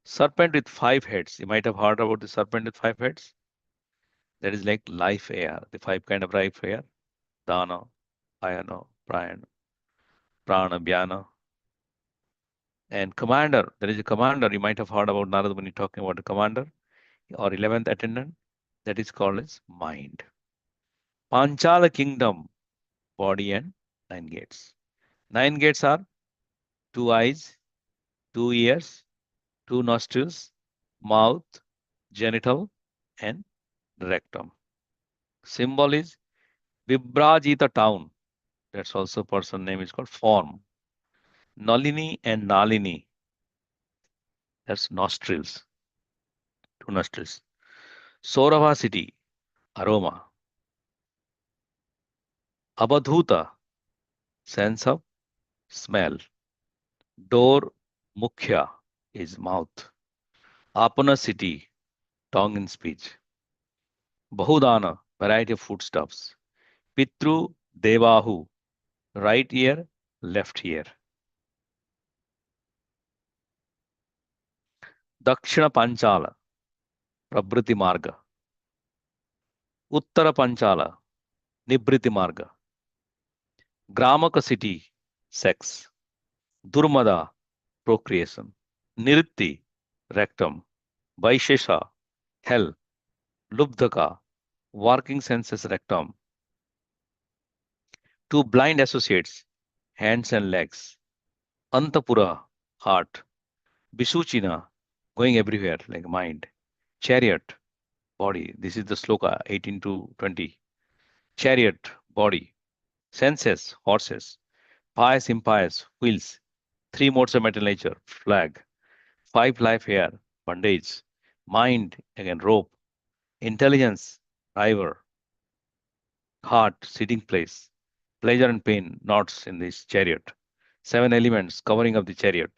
[SPEAKER 1] Serpent with 5 heads. You might have heard about the serpent with 5 heads. That is like life air, the 5 kind of life air. Dana, Ayana, Prayana, Prana, Vyana. And commander, there is a commander. You might have heard about Narada Muni talking about a commander or 11th attendant. That is called as mind. Panchala kingdom, body and 9 gates. 9 gates are 2 eyes, 2 ears, 2 nostrils, mouth, genital, and rectum. Symbol is Vibrajita town. That's also person name is called form. Nalini and Nalini. That's nostrils. 2 nostrils. Saurabha city, aroma. Abadhuta, sense of smell. Door, mukhya, is mouth. Apana city, tongue in speech. Bahudana, variety of foodstuffs. Pitru, devahu, right ear, left ear. Dakshina panchala, prabriti marga. Uttara panchala, nibriti marga. Gramaka city, sex. Durmada, procreation. Niritti, rectum. Vaishesha, hell. Lubdhaka, working senses rectum. 2 blind associates, hands and legs. Antapura, heart. Visuchina, going everywhere like mind. Chariot, body. This is the sloka 18 to 20. Chariot, body. Senses, horses. Pious, impious, wheels. Three modes of metal nature, flag. Five life hair, bondage. Mind, again, rope. Intelligence, driver. Heart, sitting place. Pleasure and pain, knots in this chariot. Seven elements, covering of the chariot.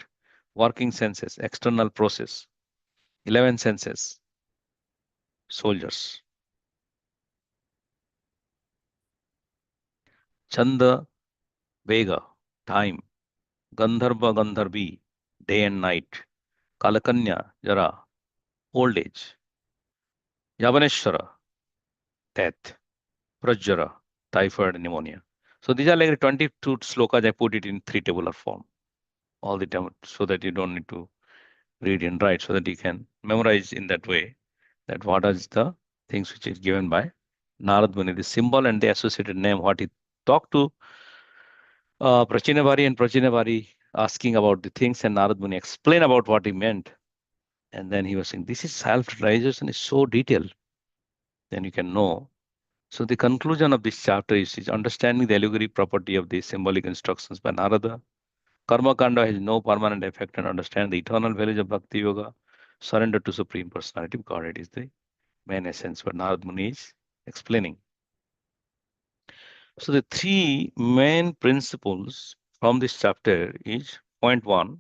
[SPEAKER 1] Working senses, external process. 11 senses, soldiers. Chanda, Vega, time. Gandharva, Gandharvi, day and night. Kalakanya, Jara, old age. Yavaneshwara, death. Prajara, typhoid, pneumonia. So these are like 22 slokas. I put it in three tabular form all the time so that you don't need to read and write, so that you can memorize in that way that what is the things which is given by Narad Muni, the symbol and the associated name, what he talked to Prachinabhari, and Prachinabhari asking about the things, and Narad Muni explain about what he meant. And then he was saying, this is self-realization is so detailed. Then you can know. So the conclusion of this chapter is understanding the allegory property of the symbolic instructions by Narada. Karma Kanda has no permanent effect, and understand the eternal values of Bhakti Yoga. Surrender to Supreme Personality of Godhead is the main essence what Narad Muni is explaining. So the three main principles from this chapter is point one,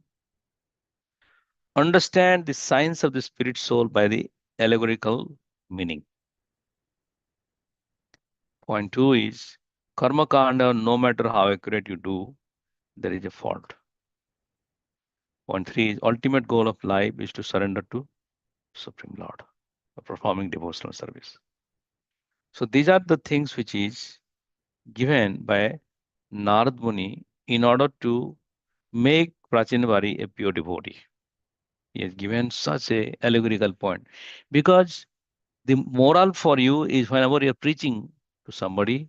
[SPEAKER 1] understand the science of the spirit soul by the allegorical meaning. Point two is karma kanda, no matter how accurate you do, there is a fault. Point three is ultimate goal of life is to surrender to Supreme Lord, performing devotional service. So these are the things which is given by Narad Muni in order to make Prachinabhari a pure devotee. He has given such a allegorical point, because the moral for you is whenever you're preaching to somebody,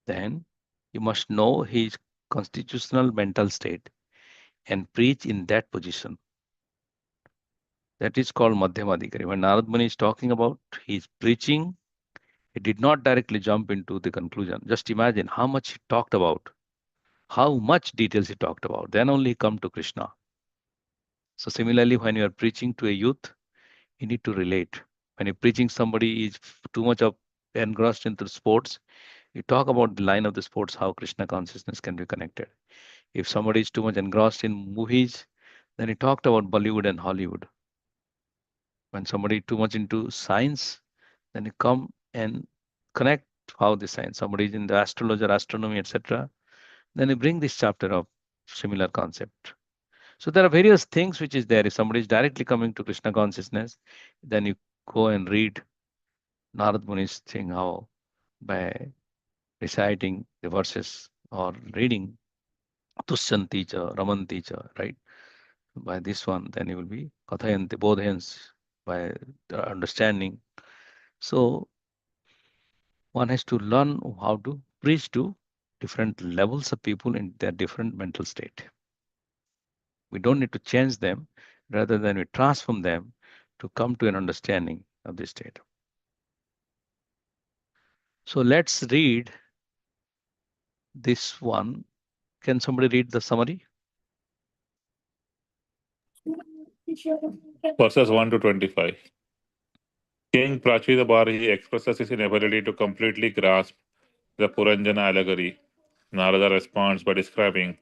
[SPEAKER 1] then you must know his constitutional mental state and preach in that position. That is called Madhyamadikari. When Narad Muni is talking about his preaching, he did not directly jump into the conclusion. Just imagine how much he talked about, how much details he talked about. Then only come to Krishna. So similarly, when you are preaching to a youth, you need to relate. When you're preaching somebody is too much of engrossed into sports, you talk about the line of the sports, how Krishna consciousness can be connected. If somebody is too much engrossed in movies, then he talked about Bollywood and Hollywood. When somebody too much into science, then you come and connect how the science. Somebody is in the astrology, astronomy, etc. Then you bring this chapter of similar concept. So there are various things which is there. If somebody is directly coming to Krishna consciousness, then you go and read Narad Muni's thing, how by reciting the verses or reading Tushyanti cha, Ramanti cha, right? By this one, then you will be Kathayanti, both hands by the understanding. So one has to learn how to preach to different levels of people in their different mental state. We don't need to change them, rather than we transform them to come to an understanding of this state. So let's read this one. Can somebody read the summary?
[SPEAKER 4] Verses 1 to 25. King Prachidabhari expresses his inability to completely grasp the Puranjana allegory. Narada responds by describing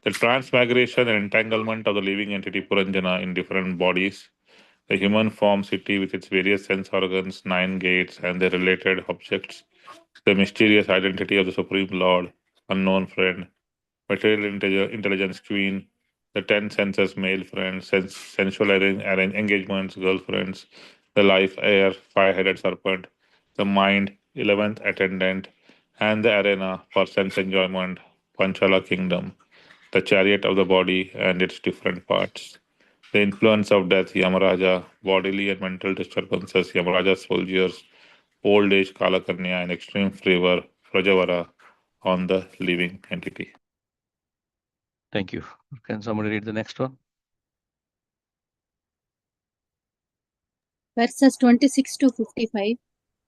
[SPEAKER 4] the transmigration and entanglement of the living entity Puranjana in different bodies, the human form city with its various sense organs, 9 gates, and their related objects, the mysterious identity of the Supreme Lord, unknown friend, material intelligence queen, the 10 senses male friends, sensual engagements, girlfriends, the life heir, 5-headed serpent, the mind, 11th attendant, and the arena for sense enjoyment, Panchala kingdom, the chariot of the body and its different parts. The influence of death, Yamaraja, bodily and mental disturbances, Yamaraja's soldiers, old age, Kalakarnya, and extreme fever, Prajavara, on the living entity.
[SPEAKER 1] Thank you. Can somebody read the next one?
[SPEAKER 2] Verses 26 to 55.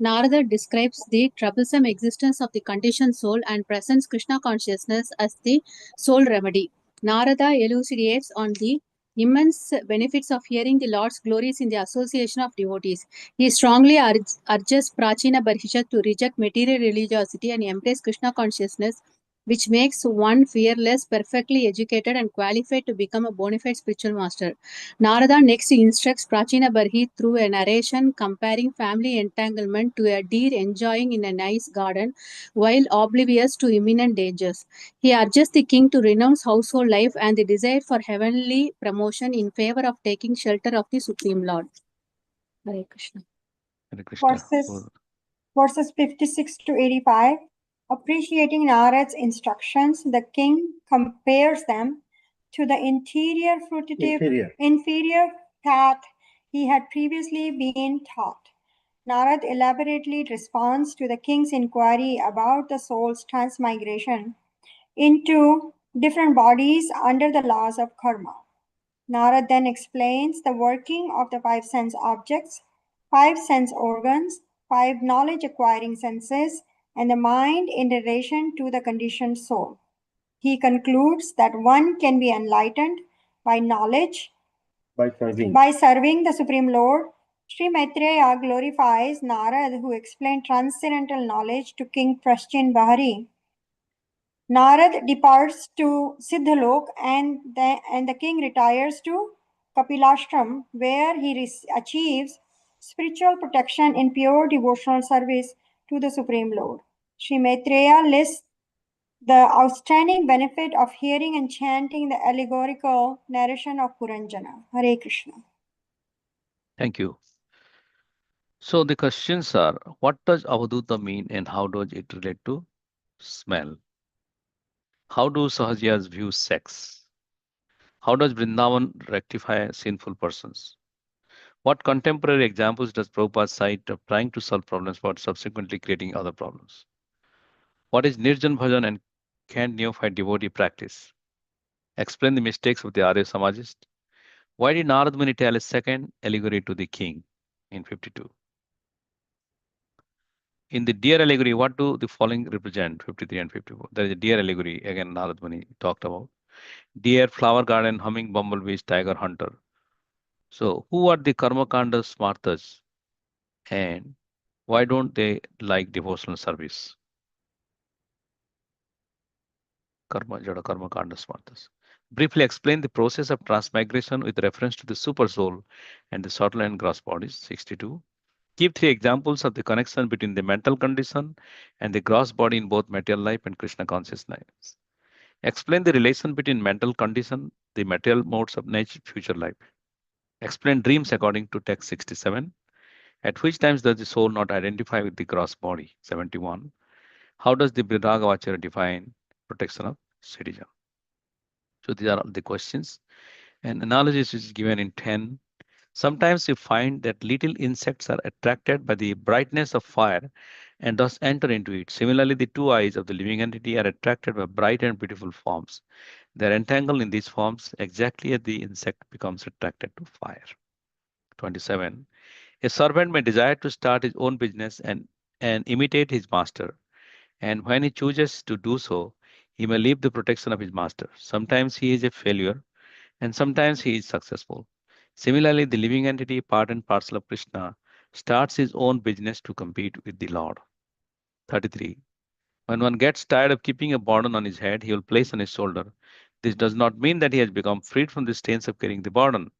[SPEAKER 2] Narada describes the troublesome existence of the conditioned soul and presents Krishna consciousness as the sole remedy. Narada elucidates on the immense benefits of hearing the Lord's glories in the association of devotees. He strongly urges Prachina Barhisha to reject material religiosity and embrace Krishna consciousness, which makes one fearless, perfectly educated, and qualified to become a bona fide spiritual master. Narada next instructs Prachina Barhi through a narration comparing family entanglement to a deer enjoying in a nice garden while oblivious to imminent dangers. He urges the king to renounce household life and the desire for heavenly promotion in favor of taking shelter of the Supreme Lord. Hare Krishna.
[SPEAKER 1] Hare Krishna.
[SPEAKER 6] Verses 56 to 85. Appreciating Narad's instructions, the king compares them to the inferior path he had previously been taught. Narad elaborately responds to the king's inquiry about the soul's transmigration into different bodies under the laws of karma. Narad then explains the working of the five sense objects, five sense organs, five knowledge acquiring senses, and the mind in relation to the conditioned soul. He concludes that one can be enlightened by knowledge, by serving the Supreme Lord. Sri Maitreya glorifies Narad, who explained transcendental knowledge to King Pacinbarhi. Narad departs to Siddhalok and the king retires to Kapilashram, where he achieves spiritual protection in pure devotional service to the Supreme Lord. Sri Maitreya lists the outstanding benefit of hearing and chanting the allegorical narration of Puranjana. Hare Krishna.
[SPEAKER 1] Thank you. So the questions are, what does Avaduta mean and how does it relate to smell? How do Sahajas view sex? How does Vrindavan rectify sinful persons? What contemporary examples does Prabhupada cite of trying to solve problems but subsequently creating other problems? What is Nirjan Bhajan and can neophyte devotee practice? Explain the mistakes of the Arya Samajist. Why did Narad Muni tell a second allegory to the king in 52? In the deer allegory, what do the following represent, 53 and 54? There is a deer allegory, again, Narad Muni talked about. Deer, flower garden, humming bumblebees, tiger hunter. So, who are the Karma Kanda Smartas and why don't they like devotional service? Jada Karma Kanda Smartas. Briefly explain the process of transmigration with reference to the super soul and the subtle and gross bodies, 62. Give three examples of the connection between the mental condition and the gross body in both material life and Krishna consciousness. Explain the relation between mental condition, the material modes of nature, future life. Explain dreams according to text 67. At which times does the soul not identify with the gross body, 71. How does the Bridagavachara define protection of citizen? So these are all the questions. And analysis is given in 10. Sometimes you find that little insects are attracted by the brightness of fire and thus enter into it. Similarly, the two eyes of the living entity are attracted by bright and beautiful forms. They are entangled in these forms exactly as the insect becomes attracted to fire. 27. A servant may desire to start his own business and imitate his master. And when he chooses to do so, he may leave the protection of his master. Sometimes he is a failure and sometimes he is successful. Similarly, the living entity, part and parcel of Krishna, starts his own business to compete with the Lord. 33. When one gets tired of keeping a burden on his head, he will place on his shoulder. This does not mean that he has become freed from the stains of carrying the burden.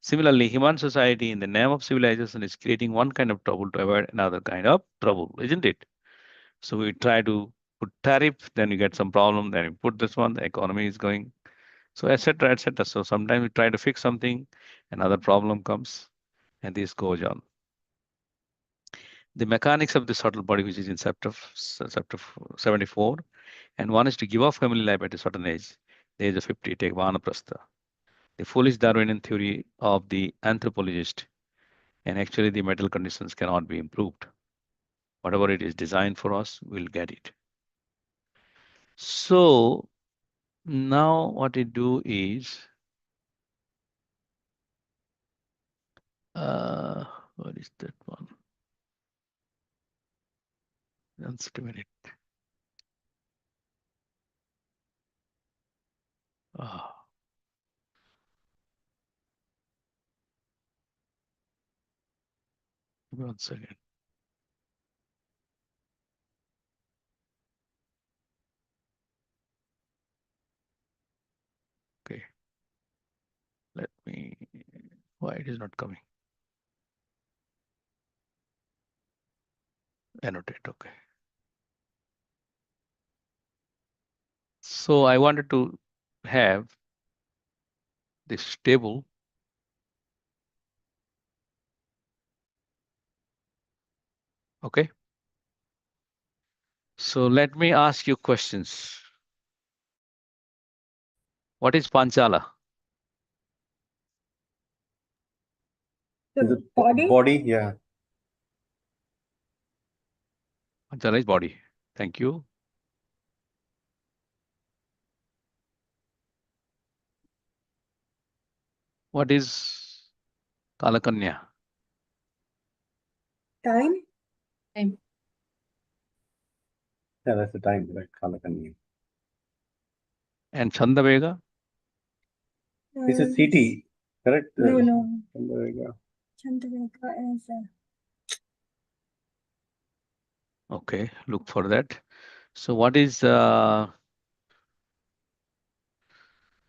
[SPEAKER 1] Similarly, human society, in the name of civilization, is creating one kind of trouble to avoid another kind of trouble, isn't it? So we try to put tariff, then you get some problem, then you put this one, the economy is going, so etc., etc. So sometimes we try to fix something, another problem comes, and this goes on. The mechanics of the subtle body, which is in chapter 74, and one is to give up family life at a certain age, the age of 50, take vanaprastha. The foolish Darwinian theory of the anthropologist, and actually the mental conditions cannot be improved. Whatever it is designed for us, we'll get it. So now what we do is, What is that one? Just a minute. Ah. One second. Okay. Let me. Why it is not coming? Annotate. Okay. So I wanted to have this table. Okay. So let me ask you questions. What is Panchala?
[SPEAKER 3] Is it body? Yeah.
[SPEAKER 1] Panchala is body. Thank you. What is Kalakanya?
[SPEAKER 6] Time?
[SPEAKER 2] Time.
[SPEAKER 3] Yeah, that's the time, right? Kalakanya.
[SPEAKER 1] And Chandavega?
[SPEAKER 3] This is city, correct?
[SPEAKER 6] No.
[SPEAKER 3] Chandavega.
[SPEAKER 6] Chandaveka is
[SPEAKER 1] Okay, look for that. So what is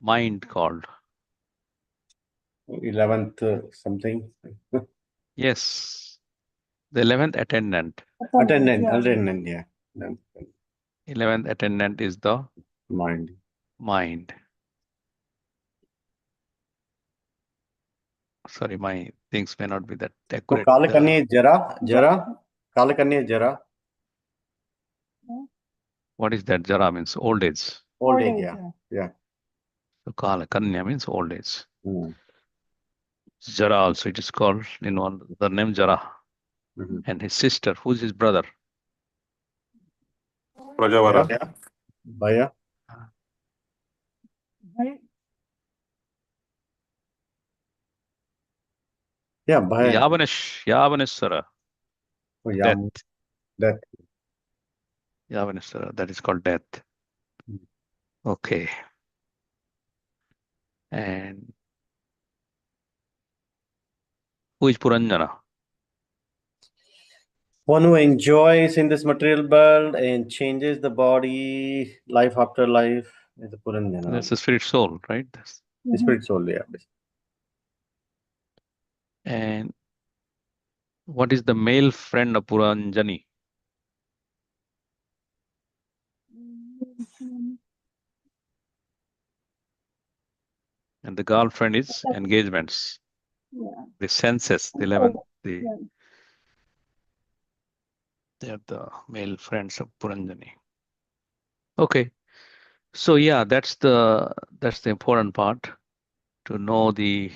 [SPEAKER 1] mind called?
[SPEAKER 3] 11th something.
[SPEAKER 1] Yes, the 11th attendant.
[SPEAKER 3] Attendant, yeah.
[SPEAKER 1] 11th attendant is the
[SPEAKER 3] Mind.
[SPEAKER 1] mind. Sorry, my things may not be that
[SPEAKER 3] So
[SPEAKER 1] accurate.
[SPEAKER 3] Kalakanya is Jara. Kalakanya is Jara.
[SPEAKER 1] What is that? Jara means old age.
[SPEAKER 3] Old age, yeah.
[SPEAKER 1] So Kalakanya means old age.
[SPEAKER 3] Mm.
[SPEAKER 1] Jara also it is called in one the name Jara. And his sister, who's his brother?
[SPEAKER 4] Prajavara.
[SPEAKER 3] Bhaya. Yeah, Bhaya.
[SPEAKER 1] Yavaneshwara.
[SPEAKER 3] Oh,
[SPEAKER 1] Death.
[SPEAKER 3] Death.
[SPEAKER 1] Yavaneshwara, that is called death. Okay. And who is Puranjana?
[SPEAKER 3] One who enjoys in this material world and changes the body, life after life, is the Puranjana.
[SPEAKER 1] That's the spirit soul, right? That's...
[SPEAKER 3] The spirit soul, yeah.
[SPEAKER 1] And what is the male friend of Puranjani? And the girlfriend is engagements. The senses, the 11th, they are the male friends of Puranjani. Okay. So yeah, that's the important part, to know the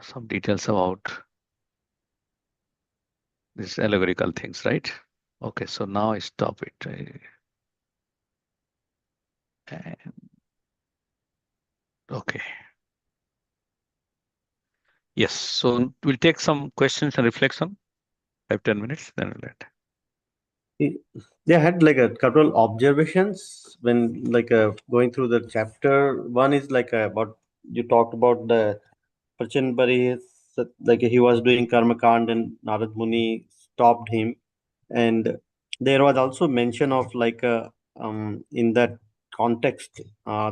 [SPEAKER 1] some details about these allegorical things, right? Okay, so now I stop it. And okay. Yes, so we'll take some questions and reflection, 5-10 minutes, then we'll let.
[SPEAKER 3] They had like a couple observations when going through the chapter. One is about, you talked about the Pacinbarhi, like he was doing karma kand and Narad Muni stopped him, and there was also mention of in that context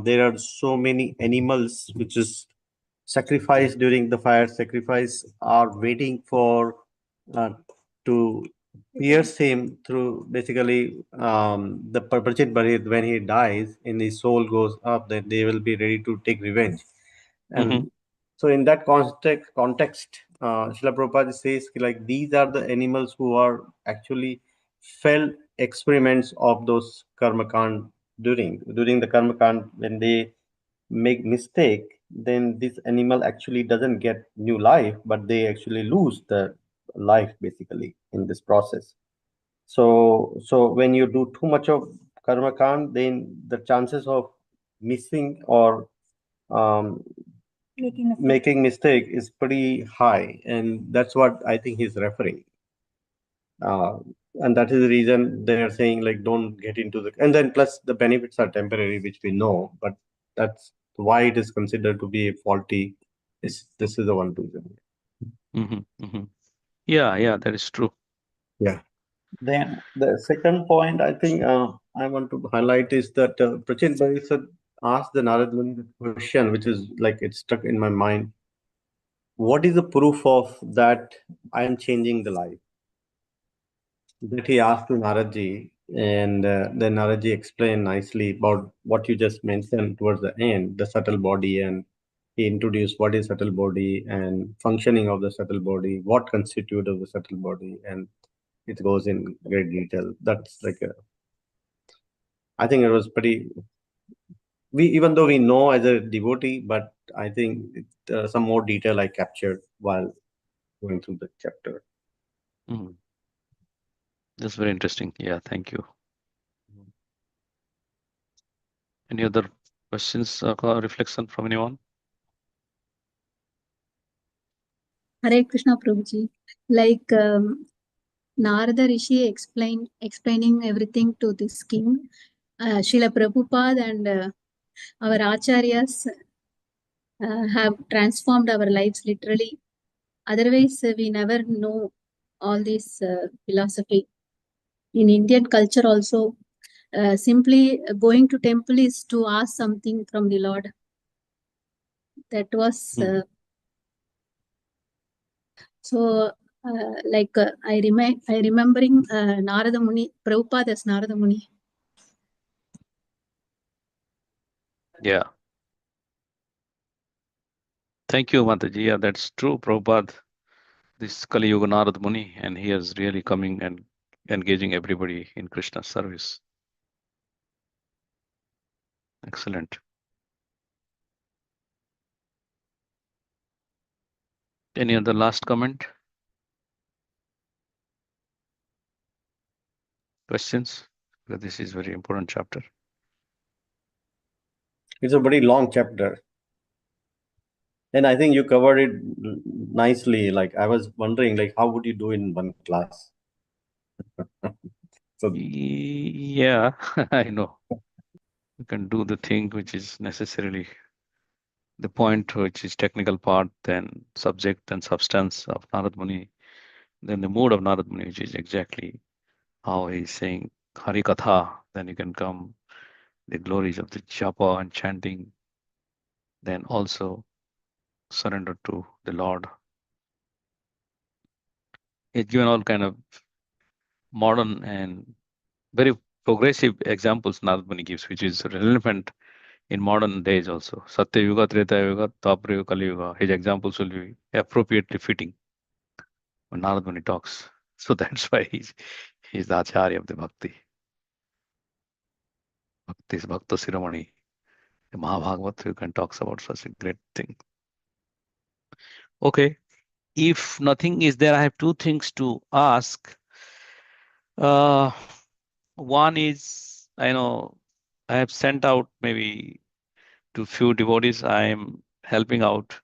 [SPEAKER 3] there are so many animals which is sacrificed during the fire sacrifice are waiting for uh, to pierce him through basically the Pacinbarhi. When he dies and his soul goes up, then they will be ready to take revenge. And so in that context, Srila Prabhupada says like these are the animals who are actually felt experiments of those karma kand during the karma kand. When they make mistake, then this animal actually doesn't get new life, but they actually lose the life basically in this process. So when you do too much of karma kand, then the chances of missing or um, making mistake is pretty high, and that's what I think he's referring. And that is the reason they are saying like don't get into the, and then plus the benefits are temporary, which we know, but that's why it is considered to be faulty. This is the one reason.
[SPEAKER 1] Yeah, that is true.
[SPEAKER 3] Yeah. Then the second point I think I want to highlight is that Prachin Bhai said asked the Narad Muni the question, which is like it stuck in my mind. What is the proof of that I am changing the life? That he asked to Naradji, and then Naradji explained nicely about what you just mentioned towards the end, the subtle body, and he introduced what is subtle body and functioning of the subtle body, what constitute of the subtle body, and it goes in great detail. That's like a, I think it was pretty. We even though we know as a devotee, but I think some more detail I captured while going through the chapter.
[SPEAKER 1] That's very interesting. Yeah, thank you. Any other questions or reflection from anyone?
[SPEAKER 2] Hare Krishna Prabhuji. Like Narada Rishi explaining everything to this king. Srila Prabhupada and our acharyas have transformed our lives literally. Otherwise, we never know all this philosophy. In Indian culture also, simply going to temple is to ask something from the Lord. That was so. I remembering Narada Muni, Prabhupada as Narada Muni.
[SPEAKER 1] Yeah. Thank you, Mataji. Yeah, that's true. Prabhupada, this Kali Yuga Narad Muni, and he is really coming and engaging everybody in Krishna's service. Excellent. Any other last comment? Questions? Because this is very important chapter.
[SPEAKER 3] It's a very long chapter. And I think you covered it nicely. Like I was wondering, like how would you do in one class? So
[SPEAKER 1] Yeah, I know. You can do the thing which is necessarily the point, which is technical part, then subject and substance of Narad Muni, then the mood of Narad Muni, which is exactly how he's saying Hari Katha. Then you can come the glories of the japa and chanting, then also surrender to the Lord. It's given all kind of modern and very progressive examples Narad Muni gives, which is relevant in modern days also. Satya Yuga, Treta Yuga, Dwapara Yuga, Kali Yuga. His examples will be appropriately fitting when Narad Muni talks. So that's why he's the Acharya of the Bhakti. Bhakti is Bhakta Siramani. The Mahabhagavat, you can talk about such a great thing. Okay. If nothing is there, I have two things to ask. One is, I know I have sent out maybe to few devotees. I am helping out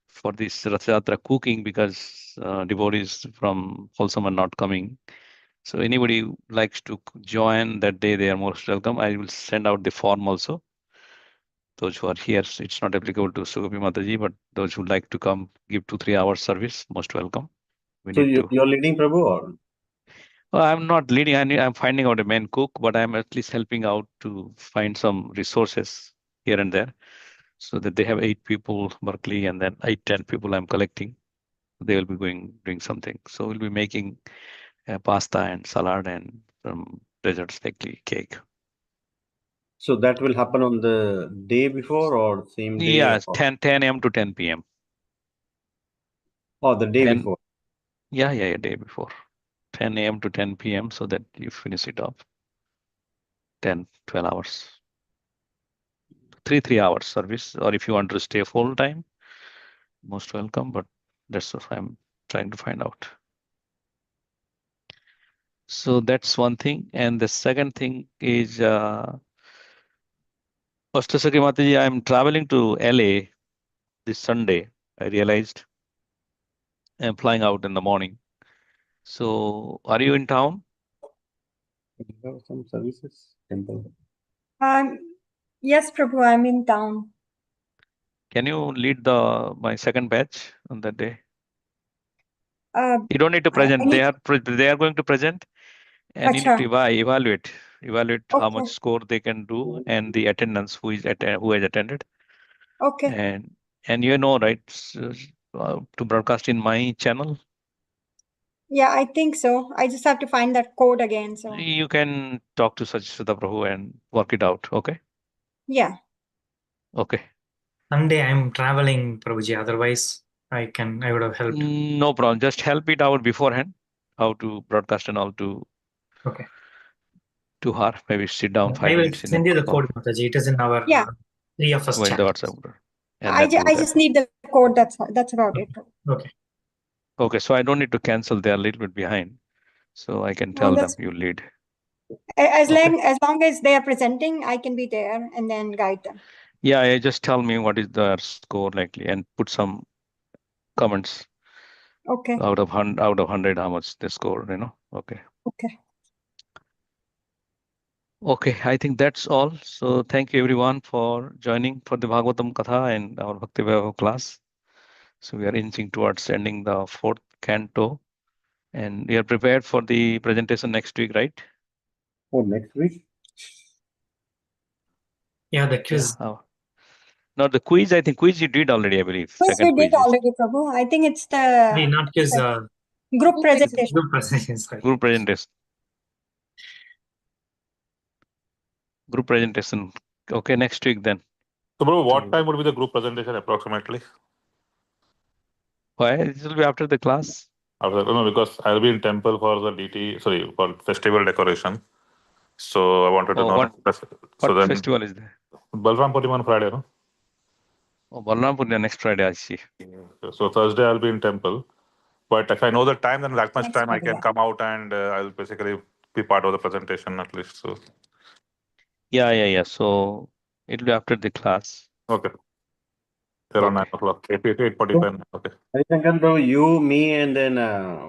[SPEAKER 1] for this Rath Yatra cooking because devotees from Wholesome are not coming. So anybody who likes to join that day, they are most welcome. I will send out the form also. Those who are here, it's not applicable to Sugopi Mataji, but those who like to come give 2-3 hours service, most welcome. We
[SPEAKER 3] so
[SPEAKER 1] need to.
[SPEAKER 3] you're leading Prabhu or?
[SPEAKER 1] Well, I'm not leading. I'm finding out a main cook, but I'm at least helping out to find some resources here and there, so that they have 8 people Berkeley, and then 8-10 people I'm collecting. They will be doing something. So we'll be making pasta and salad and some desserts like cake.
[SPEAKER 3] So that will happen on the day before or same day?
[SPEAKER 1] Yeah,
[SPEAKER 3] Or?
[SPEAKER 1] 10 a.m. to 10 p.m.
[SPEAKER 3] Oh, the day before.
[SPEAKER 1] Yeah, day before. 10 a.m. to 10 p.m. so that you finish it off. 10, 12 hours. 3 hours service, or if you want to stay full time, most welcome, but that's what I'm trying to find out. So that's one thing. And the second thing is, Mataji, I'm traveling to LA this Sunday. I realized I'm flying out in the morning. So, are you in town?
[SPEAKER 3] You have some services, temple.
[SPEAKER 6] Yes, Prabhu, I'm in town.
[SPEAKER 1] Can you lead my second batch on that day?
[SPEAKER 6] Uh,
[SPEAKER 1] You don't need to
[SPEAKER 6] I
[SPEAKER 1] present.
[SPEAKER 6] need,
[SPEAKER 1] They are going to present, and you need to
[SPEAKER 6] Acha,
[SPEAKER 1] evaluate how much
[SPEAKER 6] okay,
[SPEAKER 1] score they can do and the attendance who has attended.
[SPEAKER 6] okay.
[SPEAKER 1] And you know, right, to broadcast in my channel,
[SPEAKER 6] Yeah, I think so. I just have to find that code again. So,
[SPEAKER 1] you can talk to Sudha Prabhu and work it out. Okay.
[SPEAKER 6] yeah.
[SPEAKER 1] Okay.
[SPEAKER 5] Sunday I'm traveling, Prabhuji. Otherwise, I would have helped.
[SPEAKER 1] No problem. Just help it out beforehand, how to broadcast and all
[SPEAKER 5] Okay.
[SPEAKER 1] to her. Maybe sit down
[SPEAKER 5] I
[SPEAKER 1] 5 minutes
[SPEAKER 5] will
[SPEAKER 1] in a
[SPEAKER 5] send you the
[SPEAKER 1] call
[SPEAKER 5] code, Mataji. It is in our
[SPEAKER 6] Yeah.
[SPEAKER 5] three of us
[SPEAKER 1] with
[SPEAKER 5] chat.
[SPEAKER 1] the WhatsApp group, and then do
[SPEAKER 6] I
[SPEAKER 1] that.
[SPEAKER 6] just need the code. That's about it.
[SPEAKER 5] Okay.
[SPEAKER 1] Okay. So I don't need to cancel. They're a little bit behind, so I can tell them
[SPEAKER 6] That's
[SPEAKER 1] you lead.
[SPEAKER 6] as
[SPEAKER 1] Okay.
[SPEAKER 6] long as they are presenting, I can be there and then guide them.
[SPEAKER 1] Yeah. Just tell me what is the score likely, and put some comments
[SPEAKER 6] Okay.
[SPEAKER 1] out of 100 how much they score. Okay.
[SPEAKER 6] Okay.
[SPEAKER 1] Okay, I think that's all. So thank you everyone for joining for the Bhagavatam Katha and our Bhakti Vaibhav class. So we are inching towards ending the fourth canto, and we are prepared for the presentation next week, right?
[SPEAKER 3] Oh, next week?
[SPEAKER 5] Yeah, the quiz.
[SPEAKER 1] Yeah. Now the quiz, I think quiz you did already, I believe.
[SPEAKER 6] Quiz we
[SPEAKER 1] Second
[SPEAKER 6] did
[SPEAKER 1] quiz is
[SPEAKER 6] already, Prabhu. I think it's the
[SPEAKER 5] Not quiz,
[SPEAKER 6] group presentation.
[SPEAKER 5] group presentation. Sorry.
[SPEAKER 1] group presentation. Group presentation. Okay, next week then.
[SPEAKER 4] So, bro, what time would be the group presentation approximately?
[SPEAKER 1] Why? It will be after the class.
[SPEAKER 4] No, because I'll be in temple for the for festival decoration. So I wanted to
[SPEAKER 1] Oh,
[SPEAKER 4] know.
[SPEAKER 1] what
[SPEAKER 4] So then,
[SPEAKER 1] festival is there?
[SPEAKER 4] Balram Purnima on Friday, no?
[SPEAKER 1] Oh, Balrampur next Friday, I see.
[SPEAKER 4] So Thursday I'll be in temple. But if I know the time, then that much
[SPEAKER 6] Next
[SPEAKER 4] time I
[SPEAKER 6] Friday,
[SPEAKER 4] can
[SPEAKER 6] yeah.
[SPEAKER 4] come out and I'll basically be part of the presentation at least. So
[SPEAKER 1] Yeah. So it'll be after the class.
[SPEAKER 4] okay, around
[SPEAKER 1] Okay.
[SPEAKER 4] 9 o'clock, 8:45. Okay.
[SPEAKER 3] Harisankar Prabhu, you, me, and then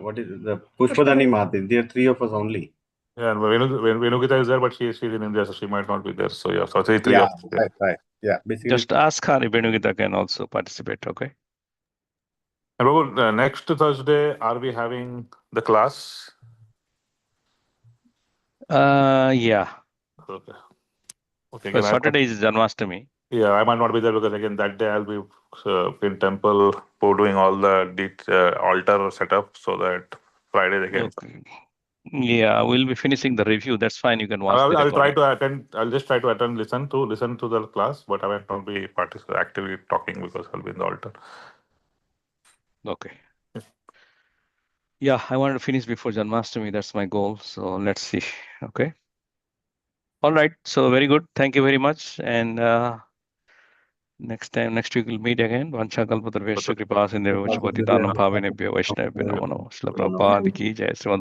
[SPEAKER 3] what is it, the Pushpadani Mahati? There are three of us only.
[SPEAKER 4] Yeah, and Venugita is there, but she's in India, so she might not be there. So yeah, so three
[SPEAKER 3] Yeah,
[SPEAKER 4] of us. Yeah.
[SPEAKER 3] right. Yeah, basically.
[SPEAKER 1] Just ask her if Venugita can also participate, okay?
[SPEAKER 4] And Babu, next Thursday, are we having the class?
[SPEAKER 1] Yeah.
[SPEAKER 4] Okay. Okay.
[SPEAKER 1] Because Saturday is Janmashtami.
[SPEAKER 4] Yeah, I might not be there because again that day I'll be in temple for doing all the altar setup so that Friday they can.
[SPEAKER 1] Okay. Yeah, we'll be finishing the review. That's fine. You can watch the
[SPEAKER 4] I'll try
[SPEAKER 1] recording.
[SPEAKER 4] to attend. I'll just try to attend, listen to the class, but I might not be actively talking because I'll be in the altar.
[SPEAKER 1] Okay. Yeah, I want to finish before Janmashtami. That's my goal. So let's see. Okay. All right. So very good. Thank you very much. And next week we'll meet again. Vancha kalpatarvesya kripa sindhyo vachpatitanam bhavinebhyo vaishnavibhyo namo namo. Shila Prabhupada ki jai.